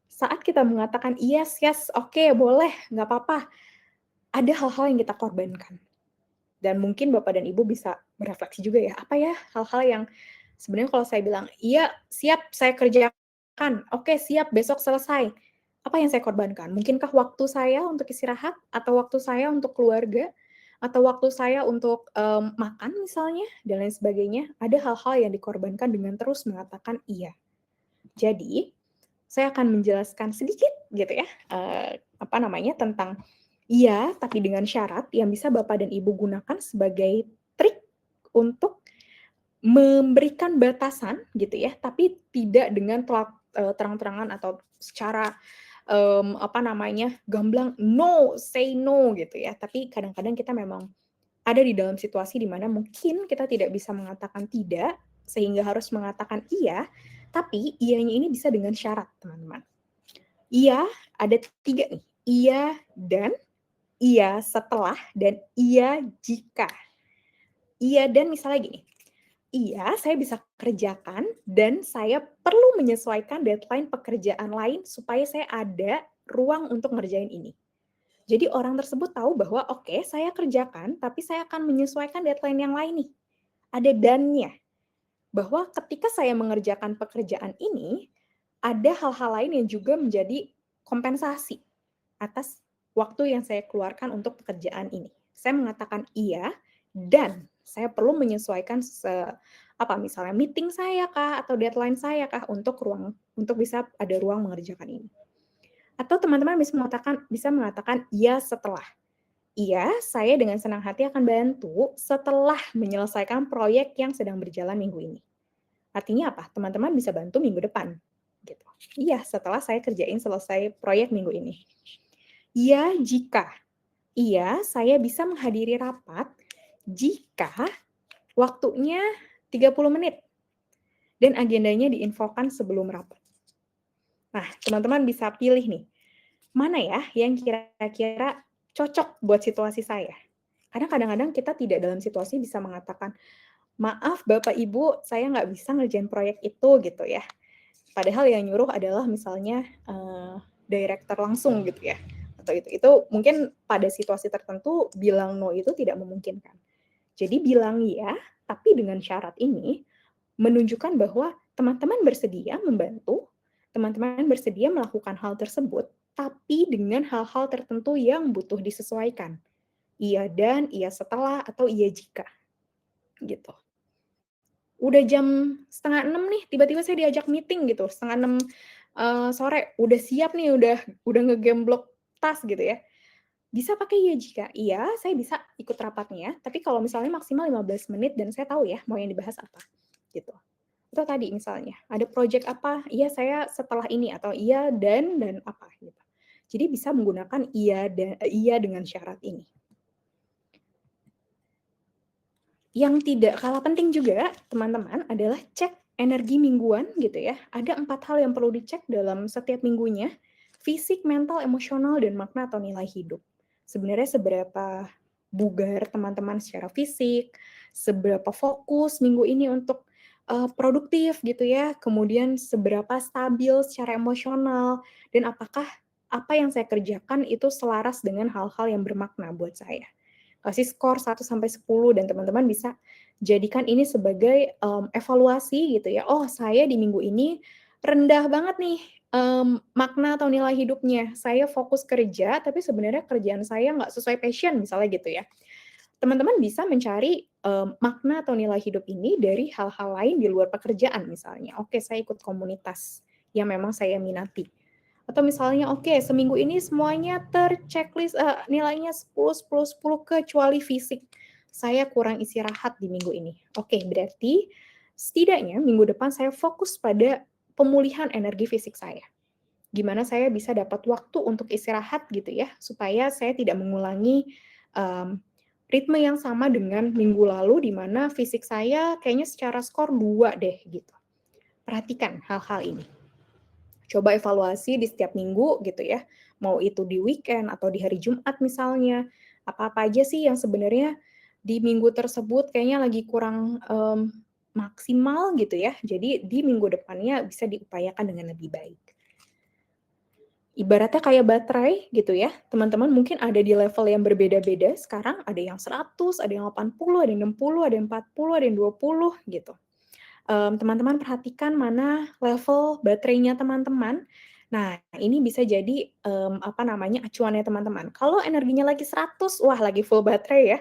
saat kita mengatakan, "Yes yes, oke, boleh, nggak apa-apa," ada hal-hal yang kita korbankan. Dan mungkin Bapak dan Ibu bisa berefleksi juga ya, apa ya hal-hal yang sebenarnya kalau saya bilang, "Iya, siap saya kerjakan, oke siap besok selesai." Apa yang saya korbankan? Mungkinkah waktu saya untuk istirahat? Atau waktu saya untuk keluarga? Atau waktu saya untuk, makan misalnya? Dan lain sebagainya. Ada hal-hal yang dikorbankan dengan terus mengatakan iya. Jadi, saya akan menjelaskan sedikit gitu ya, apa namanya, tentang iya, tapi dengan syarat yang bisa Bapak dan Ibu gunakan sebagai trik untuk memberikan batasan gitu ya, tapi tidak dengan terang-terangan atau secara, apa namanya, gamblang, "No, say no," gitu ya. Tapi kadang-kadang kita memang ada di dalam situasi di mana mungkin kita tidak bisa mengatakan tidak, sehingga harus mengatakan iya, tapi iyanya ini bisa dengan syarat, teman-teman. Iya, ada 3 nih, iya dan, iya setelah, dan iya jika. Iya dan misalnya gini, iya saya bisa kerjakan dan saya perlu menyesuaikan deadline pekerjaan lain supaya saya ada ruang untuk ngerjain ini. Jadi orang tersebut tahu bahwa, oke saya kerjakan, tapi saya akan menyesuaikan deadline yang lain nih. Ada dannya, bahwa ketika saya mengerjakan pekerjaan ini, ada hal-hal lain yang juga menjadi kompensasi atas waktu yang saya keluarkan untuk pekerjaan ini. Saya mengatakan iya dan saya perlu menyesuaikan apa misalnya meeting saya kah atau deadline saya kah untuk bisa ada ruang mengerjakan ini. Atau teman-teman bisa mengatakan iya setelah. Iya, saya dengan senang hati akan bantu setelah menyelesaikan proyek yang sedang berjalan minggu ini. Artinya apa? Teman-teman bisa bantu minggu depan, gitu. Iya, setelah saya kerjain selesai proyek minggu ini. Iya, jika. Iya, saya bisa menghadiri rapat jika waktunya 30 menit dan agendanya diinfokan sebelum rapat. Nah, teman-teman bisa pilih nih, mana ya yang kira-kira cocok buat situasi saya. Karena kadang-kadang kita tidak dalam situasi bisa mengatakan, "Maaf Bapak Ibu, saya nggak bisa ngerjain proyek itu," gitu ya. Padahal yang nyuruh adalah misalnya, direktur langsung gitu ya, atau itu mungkin pada situasi tertentu bilang no itu tidak memungkinkan. Jadi bilang ya, tapi dengan syarat ini menunjukkan bahwa teman-teman bersedia membantu, teman-teman bersedia melakukan hal tersebut, tapi dengan hal-hal tertentu yang butuh disesuaikan. Iya dan, iya setelah, atau iya jika, gitu. Udah jam 5:30 nih, tiba-tiba saya diajak meeting gitu, 5:30, sore, udah siap nih, udah ngegemblok tas gitu ya. Bisa pakai iya jika? Iya, saya bisa ikut rapatnya, tapi kalau misalnya maksimal 15 menit dan saya tahu ya mau yang dibahas apa, gitu. Atau tadi misalnya, ada project apa, iya saya setelah ini, atau iya dan apa, gitu. Jadi bisa menggunakan iya dengan syarat ini. Yang tidak kalah penting juga, teman-teman, adalah cek energi mingguan gitu ya. Ada 4 hal yang perlu dicek dalam setiap minggunya, fisik, mental, emosional, dan makna atau nilai hidup. Sebenarnya seberapa bugar teman-teman secara fisik, seberapa fokus minggu ini untuk produktif gitu ya, kemudian seberapa stabil secara emosional, dan apakah apa yang saya kerjakan itu selaras dengan hal-hal yang bermakna buat saya. Kasih skor 1 sampai 10 dan teman-teman bisa jadikan ini sebagai, evaluasi gitu ya, "Oh saya di minggu ini rendah banget nih, makna atau nilai hidupnya. Saya fokus kerja, tapi sebenarnya kerjaan saya nggak sesuai passion," misalnya gitu ya. Teman-teman bisa mencari, makna atau nilai hidup ini dari hal-hal lain di luar pekerjaan misalnya. Oke, saya ikut komunitas yang memang saya minati. Atau misalnya, oke, seminggu ini semuanya terchecklist, nilainya 10, 10, 10 kecuali fisik. Saya kurang istirahat di minggu ini. Oke, berarti setidaknya minggu depan saya fokus pada pemulihan energi fisik saya. Gimana saya bisa dapat waktu untuk istirahat gitu ya, supaya saya tidak mengulangi, mmm, ritme yang sama dengan minggu lalu di mana fisik saya kayaknya secara skor 2 deh gitu. Perhatikan hal-hal ini. Coba evaluasi di setiap minggu gitu ya, mau itu di weekend atau di hari Jumat misalnya, apa-apa aja sih yang sebenarnya di minggu tersebut kayaknya lagi kurang, maksimal gitu ya, jadi di minggu depannya bisa diupayakan dengan lebih baik. Ibaratnya kayak baterai gitu ya, teman-teman mungkin ada di level yang berbeda-beda sekarang, ada yang 100, ada yang 80, ada yang 60, ada yang 40, ada yang 20 gitu. Teman-teman perhatikan mana level baterainya teman-teman. Nah, ini bisa jadi, apa namanya, acuannya teman-teman. Kalau energinya lagi 100, wah lagi full baterai ya,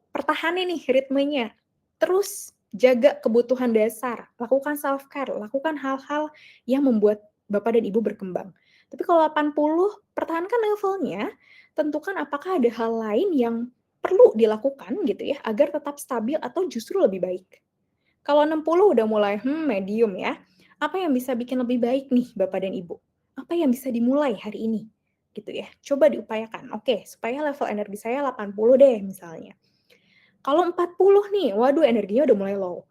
pertahanin nih ritmenya. Terus jaga kebutuhan dasar, lakukan self care, lakukan hal-hal yang membuat Bapak dan Ibu berkembang. Tapi kalau 80, pertahankan levelnya, tentukan apakah ada hal lain yang perlu dilakukan gitu ya, agar tetap stabil atau justru lebih baik. Kalau 60 udah mulai, medium ya. Apa yang bisa bikin lebih baik nih Bapak dan Ibu? Apa yang bisa dimulai hari ini? Gitu ya. Coba diupayakan. Oke, supaya level energi saya 80 deh misalnya. Kalau 40 nih, waduh energinya udah mulai low.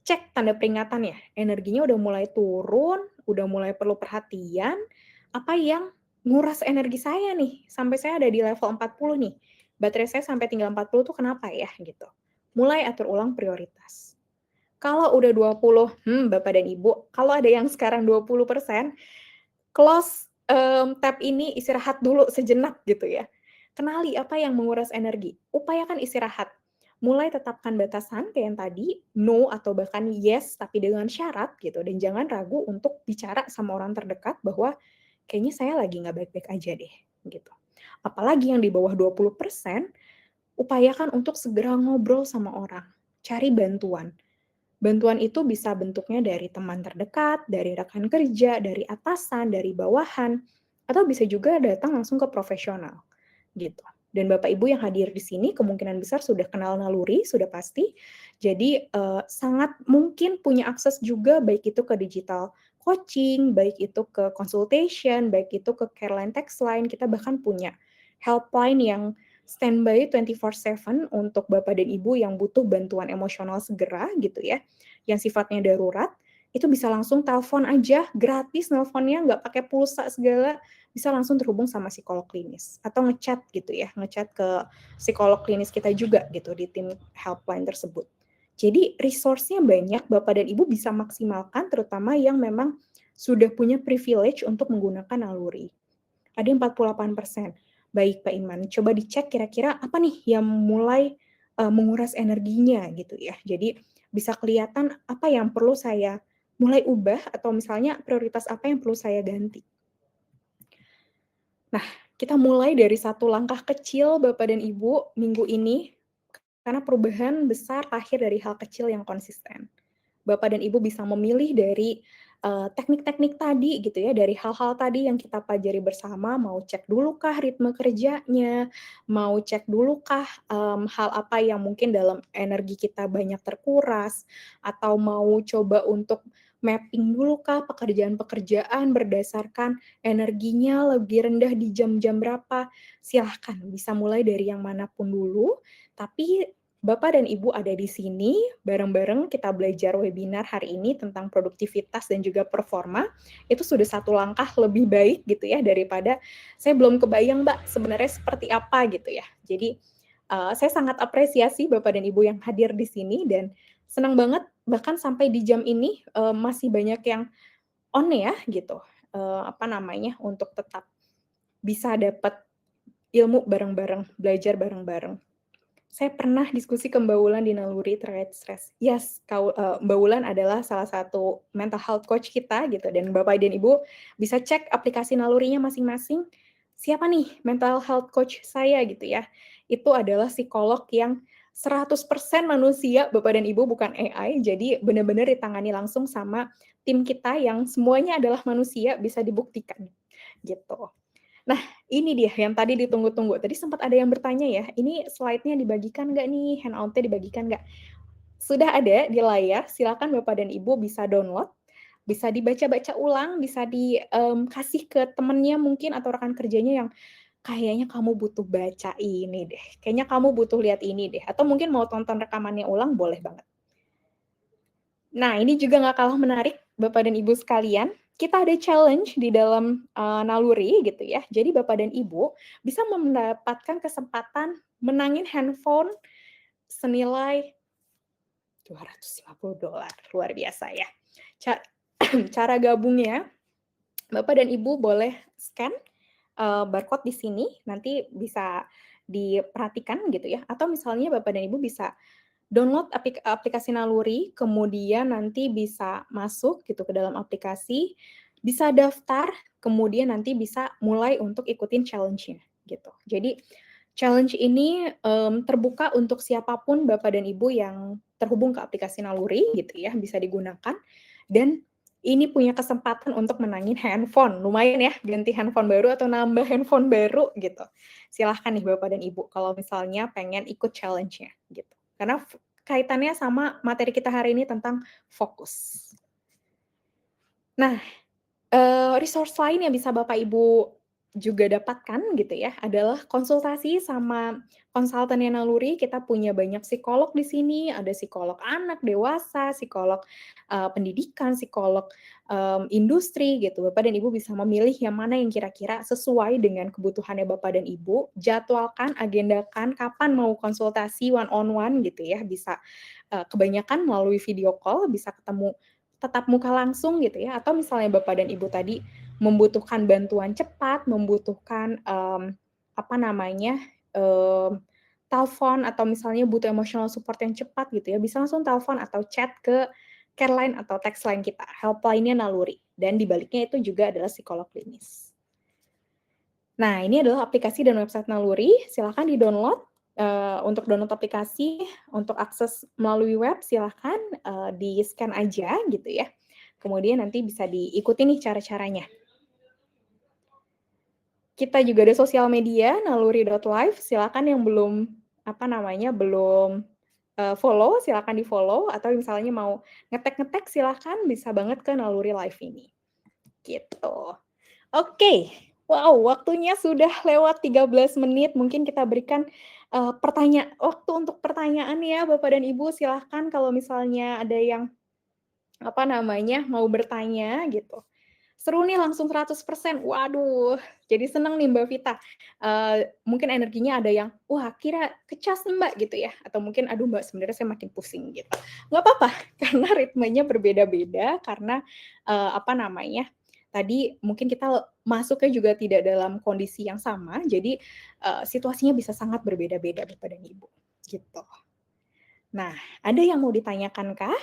Cek tanda peringatannya, energinya udah mulai turun, udah mulai perlu perhatian, apa yang nguras energi saya nih, sampai saya ada di level 40 nih. Baterai saya sampai tinggal 40 tuh kenapa ya gitu. Mulai atur ulang prioritas. Kalau udah 20, Bapak dan Ibu, kalau ada yang sekarang 20%, close, tab ini, istirahat dulu sejenak gitu ya. Kenali apa yang menguras energi, upayakan istirahat. Mulai tetapkan batasan kayak yang tadi, no atau bahkan yes tapi dengan syarat gitu, dan jangan ragu untuk bicara sama orang terdekat bahwa, "Kayaknya saya lagi nggak baik-baik aja deh," gitu. Apalagi yang di bawah 20%, upayakan untuk segera ngobrol sama orang, cari bantuan. Bantuan itu bisa bentuknya dari teman terdekat, dari rekan kerja, dari atasan, dari bawahan, atau bisa juga datang langsung ke profesional, gitu. Dan Bapak Ibu yang hadir di sini kemungkinan besar sudah kenal naluri, sudah pasti. Jadi, sangat mungkin punya akses juga baik itu ke digital coaching, baik itu ke consultation, baik itu ke care line, text line, kita bahkan punya helpline yang standby 24/7 untuk Bapak dan Ibu yang butuh bantuan emosional segera gitu ya, yang sifatnya darurat, itu bisa langsung telepon aja, gratis nelponnya, nggak pakai pulsa segala, bisa langsung terhubung sama psikolog klinis. Atau ngechat gitu ya, ngechat ke psikolog klinis kita juga gitu di tim helpline tersebut. Jadi resource-nya banyak, Bapak dan Ibu bisa maksimalkan terutama yang memang sudah punya privilege untuk menggunakan naluri. Ada yang 48%. Baik Pak Iman, coba dicek kira-kira apa nih yang mulai, menguras energinya gitu ya. Jadi bisa kelihatan apa yang perlu saya mulai ubah atau misalnya prioritas apa yang perlu saya ganti. Nah, kita mulai dari satu langkah kecil Bapak dan Ibu minggu ini, karena perubahan besar lahir dari hal kecil yang konsisten. Bapak dan Ibu bisa memilih dari teknik-teknik tadi gitu ya, dari hal-hal tadi yang kita pelajari bersama, mau cek dulu kah ritme kerjanya, mau cek dulu kah hal apa yang mungkin dalam energi kita banyak terkuras, atau mau coba untuk mapping dulu kah pekerjaan-pekerjaan berdasarkan energinya lebih rendah di jam-jam berapa. Silahkan, bisa mulai dari yang manapun dulu, tapi Bapak dan Ibu ada di sini, bareng-bareng kita belajar webinar hari ini tentang produktivitas dan juga performa, itu sudah satu langkah lebih baik gitu ya, daripada saya belum kebayang Mbak sebenarnya seperti apa gitu ya. Jadi, saya sangat apresiasi Bapak dan Ibu yang hadir di sini dan senang banget bahkan sampai di jam ini, masih banyak yang on ya gitu, apa namanya, untuk tetap bisa dapat ilmu bareng-bareng, belajar bareng-bareng. Saya pernah diskusi ke Mbak Wulan di Naluri terkait stres. Yes, Mbak Wulan adalah salah satu mental health coach kita gitu dan Bapak dan Ibu bisa cek aplikasi Nalurinya masing-masing, siapa nih mental health coach saya gitu ya. Itu adalah psikolog yang 100% manusia, Bapak dan Ibu, bukan AI, jadi benar-benar ditangani langsung sama tim kita yang semuanya adalah manusia, bisa dibuktikan, gitu. Nah, ini dia yang tadi ditunggu-tunggu. Tadi sempat ada yang bertanya ya, ini slide-nya dibagikan nggak nih? Handout-nya dibagikan nggak? Sudah ada di layar, silakan Bapak dan Ibu bisa download, bisa dibaca-baca ulang, bisa kasih ke temennya mungkin atau rekan kerjanya yang kayaknya kamu butuh baca ini deh, kayaknya kamu butuh lihat ini deh, atau mungkin mau tonton rekamannya ulang, boleh banget. Nah, ini juga nggak kalah menarik, Bapak dan Ibu sekalian. Kita ada challenge di dalam Naluri gitu ya. Jadi Bapak dan Ibu bisa mendapatkan kesempatan menangin handphone senilai $250. Luar biasa ya. Ca cara gabungnya, Bapak dan Ibu boleh scan barcode di sini, nanti bisa diperhatikan gitu ya. Atau misalnya Bapak dan Ibu bisa download aplikasi Naluri, kemudian nanti bisa masuk gitu ke dalam aplikasi, bisa daftar, kemudian nanti bisa mulai untuk ikutin challenge-nya gitu. Jadi challenge ini terbuka untuk siapapun Bapak dan Ibu yang terhubung ke aplikasi Naluri gitu ya, bisa digunakan dan ini punya kesempatan untuk menangin handphone. Lumayan ya, ganti handphone baru atau nambah handphone baru gitu. Silahkan nih Bapak dan Ibu kalau misalnya pengen ikut challenge-nya gitu. Karena kaitannya sama materi kita hari ini tentang fokus. Nah, resource lain yang bisa Bapak Ibu juga dapatkan gitu ya, adalah konsultasi sama konsultannya Naluri. Kita punya banyak psikolog di sini, ada psikolog anak, dewasa, psikolog, pendidikan, psikolog, industri gitu. Bapak dan Ibu bisa memilih yang mana yang kira-kira sesuai dengan kebutuhannya Bapak dan Ibu, jadwalkan, agendakan kapan mau konsultasi one on one gitu ya, bisa, kebanyakan melalui video call, bisa ketemu tatap muka langsung gitu ya, atau misalnya Bapak dan Ibu tadi membutuhkan bantuan cepat, membutuhkan, apa namanya, telepon atau misalnya butuh emotional support yang cepat gitu ya, bisa langsung telepon atau chat ke care line atau text line kita, helpline-nya Naluri, dan di baliknya itu juga adalah psikolog klinis. Nah, ini adalah aplikasi dan website Naluri, silakan di-download. Untuk download aplikasi, untuk akses melalui web silahkan, di-scan aja gitu ya. Kemudian nanti bisa diikuti nih cara-caranya. Kita juga ada sosial media, naluri.live, silakan yang belum, apa namanya, belum, follow, silakan di-follow, atau misalnya mau ngetek-ngetek silahkan bisa banget ke Naluri Live ini, gitu. Oke, wow, waktunya sudah lewat 13 menit, mungkin kita berikan, waktu untuk pertanyaan ya Bapak dan Ibu, silahkan kalau misalnya ada yang, apa namanya, mau bertanya gitu. Seru nih langsung 100%, waduh, jadi seneng nih Mbak Vita, mungkin energinya ada yang, "Wah kira kecas nih Mbak," gitu ya, atau mungkin, "Aduh Mbak sebenarnya saya makin pusing," gitu. Nggak apa-apa, karena ritmenya berbeda-beda, karena, apa namanya, tadi mungkin kita masuknya juga tidak dalam kondisi yang sama, jadi, situasinya bisa sangat berbeda-beda Bapak dan Ibu, gitu. Nah, ada yang mau ditanyakan kah?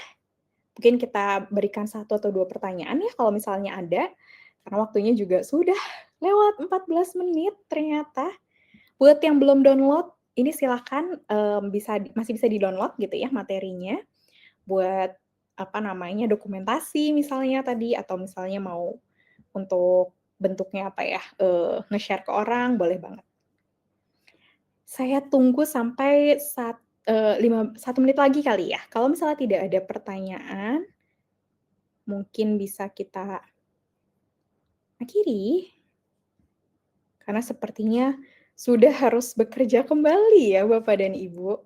Mungkin kita berikan 1 atau 2 pertanyaan ya kalau misalnya ada, karena waktunya juga sudah lewat 14 menit ternyata. Buat yang belum download, ini silahkan, masih bisa di-download gitu ya materinya, buat apa namanya, dokumentasi misalnya tadi, atau misalnya mau untuk bentuknya apa ya, nge-share ke orang, boleh banget. Saya tunggu sampai 1 menit lagi kali ya? Kalau misalnya tidak ada pertanyaan, mungkin bisa kita akhiri, karena sepertinya sudah harus bekerja kembali ya Bapak dan Ibu.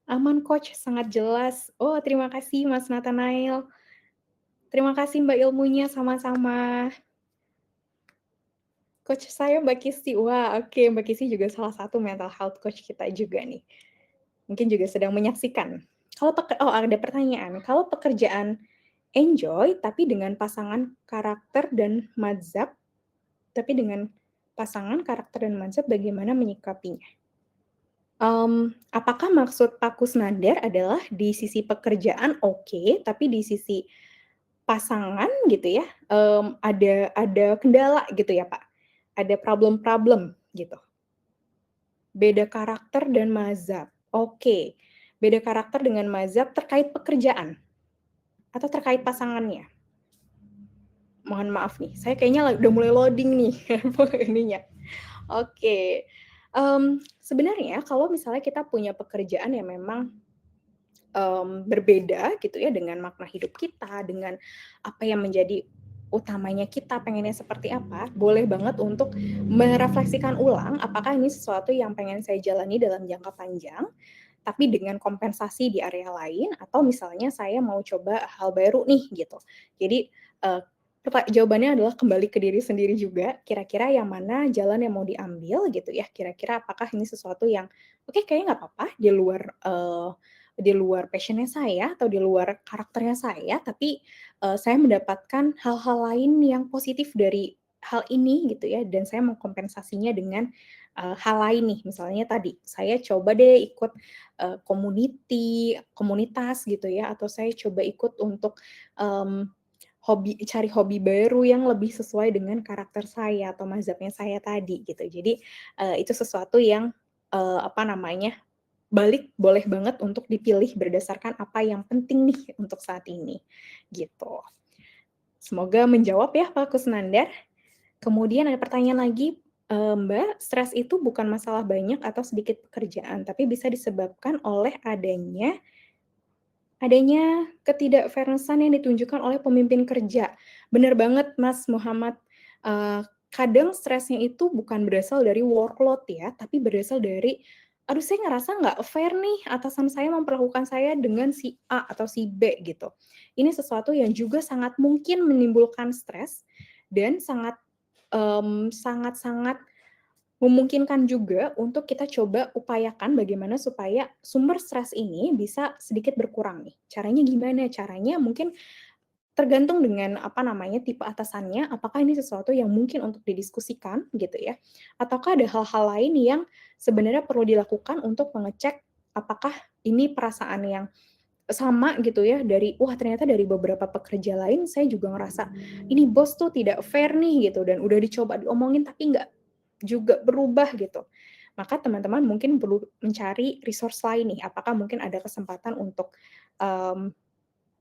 Aman Coach, sangat jelas. Oh, terima kasih Mas Nathanael. Terima kasih Mbak ilmunya, sama-sama. Coach saya Mbak Kisti. Wah, oke, Mbak Kisti juga salah satu mental health coach kita juga nih. Mungkin juga sedang menyaksikan. Ada pertanyaan. Kalau pekerjaan enjoy tapi dengan pasangan karakter dan mazhab, bagaimana menyikapinya? Apakah maksud Pak Kusnandar adalah di sisi pekerjaan oke, tapi di sisi pasangan gitu ya, ada kendala gitu ya, Pak? Ada problem-problem gitu? Beda karakter dan mazhab, oke. Beda karakter dengan mazhab terkait pekerjaan atau terkait pasangannya? Mohon maaf nih, saya kayaknya udah mulai loading nih ininya. Oke, sebenarnya kalau misalnya kita punya pekerjaan yang memang berbeda gitu ya dengan makna hidup kita, dengan apa yang menjadi utamanya kita pengennya seperti apa, boleh banget untuk merefleksikan ulang apakah ini sesuatu yang pengen saya jalani dalam jangka panjang, tapi dengan kompensasi di area lain, atau misalnya saya mau coba hal baru nih gitu. Jadi jawabannya adalah kembali ke diri sendiri juga, kira-kira yang mana jalan yang mau diambil gitu ya, kira-kira apakah ini sesuatu yang oke, kayaknya nggak apa-apa di luar passion-nya saya atau di luar karakternya saya, tapi saya mendapatkan hal-hal lain yang positif dari hal ini gitu ya, dan saya mengkompensasinya dengan hal lain nih. Misalnya tadi, saya coba deh ikut komunitas gitu ya, atau saya coba ikut untuk cari hobi baru yang lebih sesuai dengan karakter saya atau mazhabnya saya tadi gitu. Jadi itu sesuatu yang apa namanya, boleh banget untuk dipilih berdasarkan apa yang penting nih untuk saat ini, gitu. Semoga menjawab ya Pak Kusnandar. Kemudian ada pertanyaan lagi, Mbak, stres itu bukan masalah banyak atau sedikit pekerjaan, tapi bisa disebabkan oleh adanya ketidakfairness-an yang ditunjukkan oleh pemimpin kerja. Benar banget Mas Muhammad, kadang stresnya itu bukan berasal dari workload ya, tapi berasal dari, "Aduh saya ngerasa nggak fair nih, atasan saya memperlakukan saya dengan si A atau si B," gitu. Ini sesuatu yang juga sangat mungkin menimbulkan stres dan sangat-sangat memungkinkan juga untuk kita coba upayakan bagaimana supaya sumber stres ini bisa sedikit berkurang nih. Caranya gimana? Caranya mungkin tergantung dengan apa namanya, tipe atasannya, apakah ini sesuatu yang mungkin untuk didiskusikan gitu ya, ataukah ada hal-hal lain yang sebenarnya perlu dilakukan untuk mengecek apakah ini perasaan yang sama gitu ya dari, wah ternyata dari beberapa pekerja lain saya juga ngerasa, ini bos tuh tidak fair nih gitu dan udah dicoba diomongin tapi nggak juga berubah gitu. Maka teman-teman mungkin perlu mencari resource lain nih, apakah mungkin ada kesempatan untuk, mmm,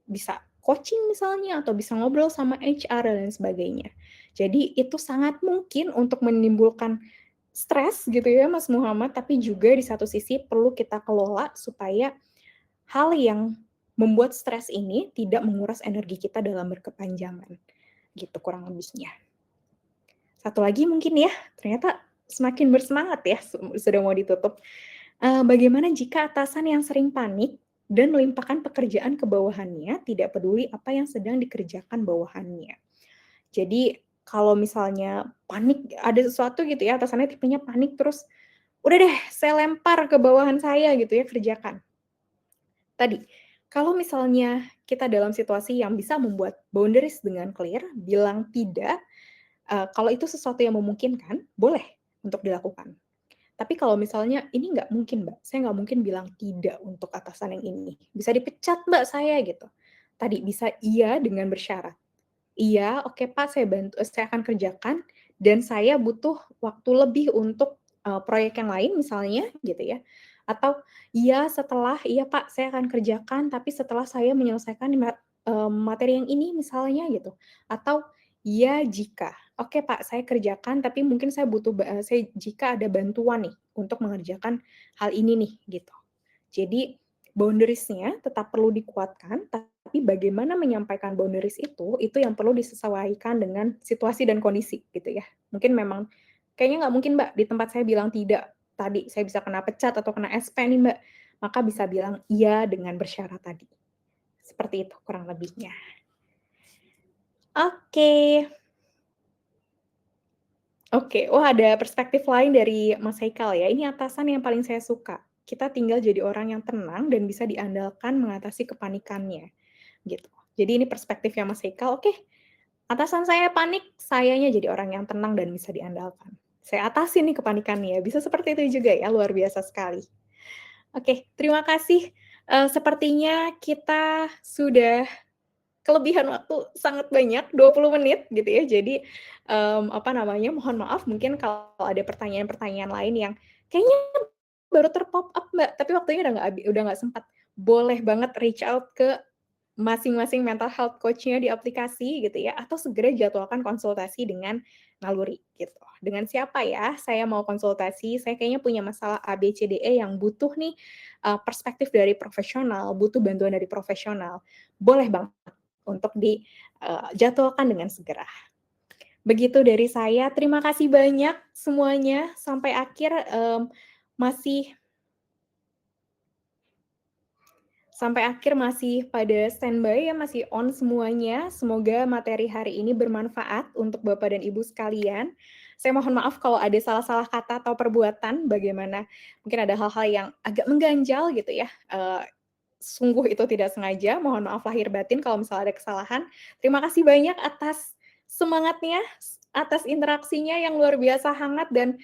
bisa coaching misalnya atau bisa ngobrol sama HR dan lain sebagainya. Jadi itu sangat mungkin untuk menimbulkan stres gitu ya Mas Muhammad, tapi juga di satu sisi perlu kita kelola supaya hal yang membuat stres ini tidak menguras energi kita dalam berkepanjangan, gitu kurang lebihnya. Satu lagi mungkin ya, ternyata semakin bersemangat ya, sudah mau ditutup. Bagaimana jika atasan yang sering panik dan melimpahkan pekerjaan ke bawahannya, tidak peduli apa yang sedang dikerjakan bawahannya? Jadi kalau misalnya panik, ada sesuatu gitu ya, atasannya tipenya panik terus, "Udah deh, saya lempar ke bawahan saya," gitu ya, "kerjakan." Tadi, kalau misalnya kita dalam situasi yang bisa membuat boundaries dengan clear, bilang tidak, kalau itu sesuatu yang memungkinkan, boleh untuk dilakukan. Tapi kalau misalnya, "Ini nggak mungkin Mbak, saya nggak mungkin bilang tidak untuk atasan yang ini, bisa dipecat Mbak saya," gitu. Tadi bisa iya dengan bersyarat, "Iya, oke Pak, saya akan kerjakan dan saya butuh waktu lebih untuk, proyek yang lain," misalnya gitu ya, Atau, iya Pak, saya akan kerjakan, tapi setelah saya menyelesaikan materi yang ini misalnya gitu. Atau, iya jika, oke Pak, saya kerjakan, tapi mungkin saya butuh saya jika ada bantuan nih untuk mengerjakan hal ini nih, gitu. Jadi boundaries-nya tetap perlu dikuatkan, tapi bagaimana menyampaikan boundaries itu yang perlu disesuaikan dengan situasi dan kondisi gitu ya. Mungkin memang kayaknya nggak mungkin Mbak di tempat saya bilang tidak, tadi saya bisa kena pecat atau kena SP nih Mbak, maka bisa bilang iya dengan bersyarat tadi. Seperti itu kurang lebihnya. Oke. Oke, wah ada perspektif lain dari Mas Haikal ya, ini atasan yang paling saya suka. Kita tinggal jadi orang yang tenang dan bisa diandalkan mengatasi kepanikannya, gitu. Jadi ini perspektifnya Mas Haikal, oke, atasan saya panik, sayanya jadi orang yang tenang dan bisa diandalkan. Saya atasi nih kepanikannya, bisa seperti itu juga ya, luar biasa sekali. Oke, terima kasih, sepertinya kita sudah kelebihan waktu sangat banyak, 20 menit gitu ya. Jadi, apa namanya, mohon maaf mungkin kalau ada pertanyaan-pertanyaan lain yang kayaknya baru ter-pop up, Mbak, tapi waktunya udah nggak sempat. Boleh banget reach out ke masing-masing mental health coach-nya di aplikasi gitu ya, atau segera jadwalkan konsultasi dengan naluri gitu. Dengan siapa ya saya mau konsultasi, saya kayaknya punya masalah A, B, C, D, E yang butuh nih, perspektif dari profesional, butuh bantuan dari profesional. Boleh banget untuk dijadwalkan dengan segera. Begitu dari saya, terima kasih banyak semuanya sampai akhir, masih masih pada standby ya, masih on semuanya. Semoga materi hari ini bermanfaat untuk Bapak dan Ibu sekalian. Saya mohon maaf kalau ada salah-salah kata atau perbuatan, bagaimana mungkin ada hal-hal yang agak mengganjal gitu ya, sungguh itu tidak sengaja, mohon maaf lahir batin kalau misalnya ada kesalahan. Terima kasih banyak atas semangatnya, atas interaksinya yang luar biasa hangat dan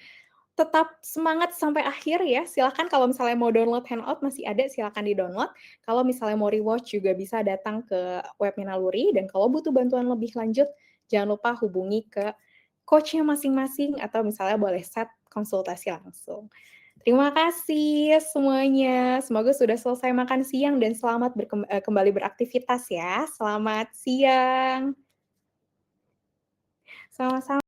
tetap semangat sampai akhir ya. Silakan kalau misalnya mau download Hangout masih ada, silakan di-download. Kalau misalnya mau rewatch juga bisa datang ke webnya Naluri, dan kalau butuh bantuan lebih lanjut, jangan lupa hubungi ke coach-nya masing-masing atau misalnya boleh set konsultasi langsung. Terima kasih semuanya. Semoga sudah selesai makan siang dan selamat kembali beraktivitas ya. Selamat siang. Sama-sama.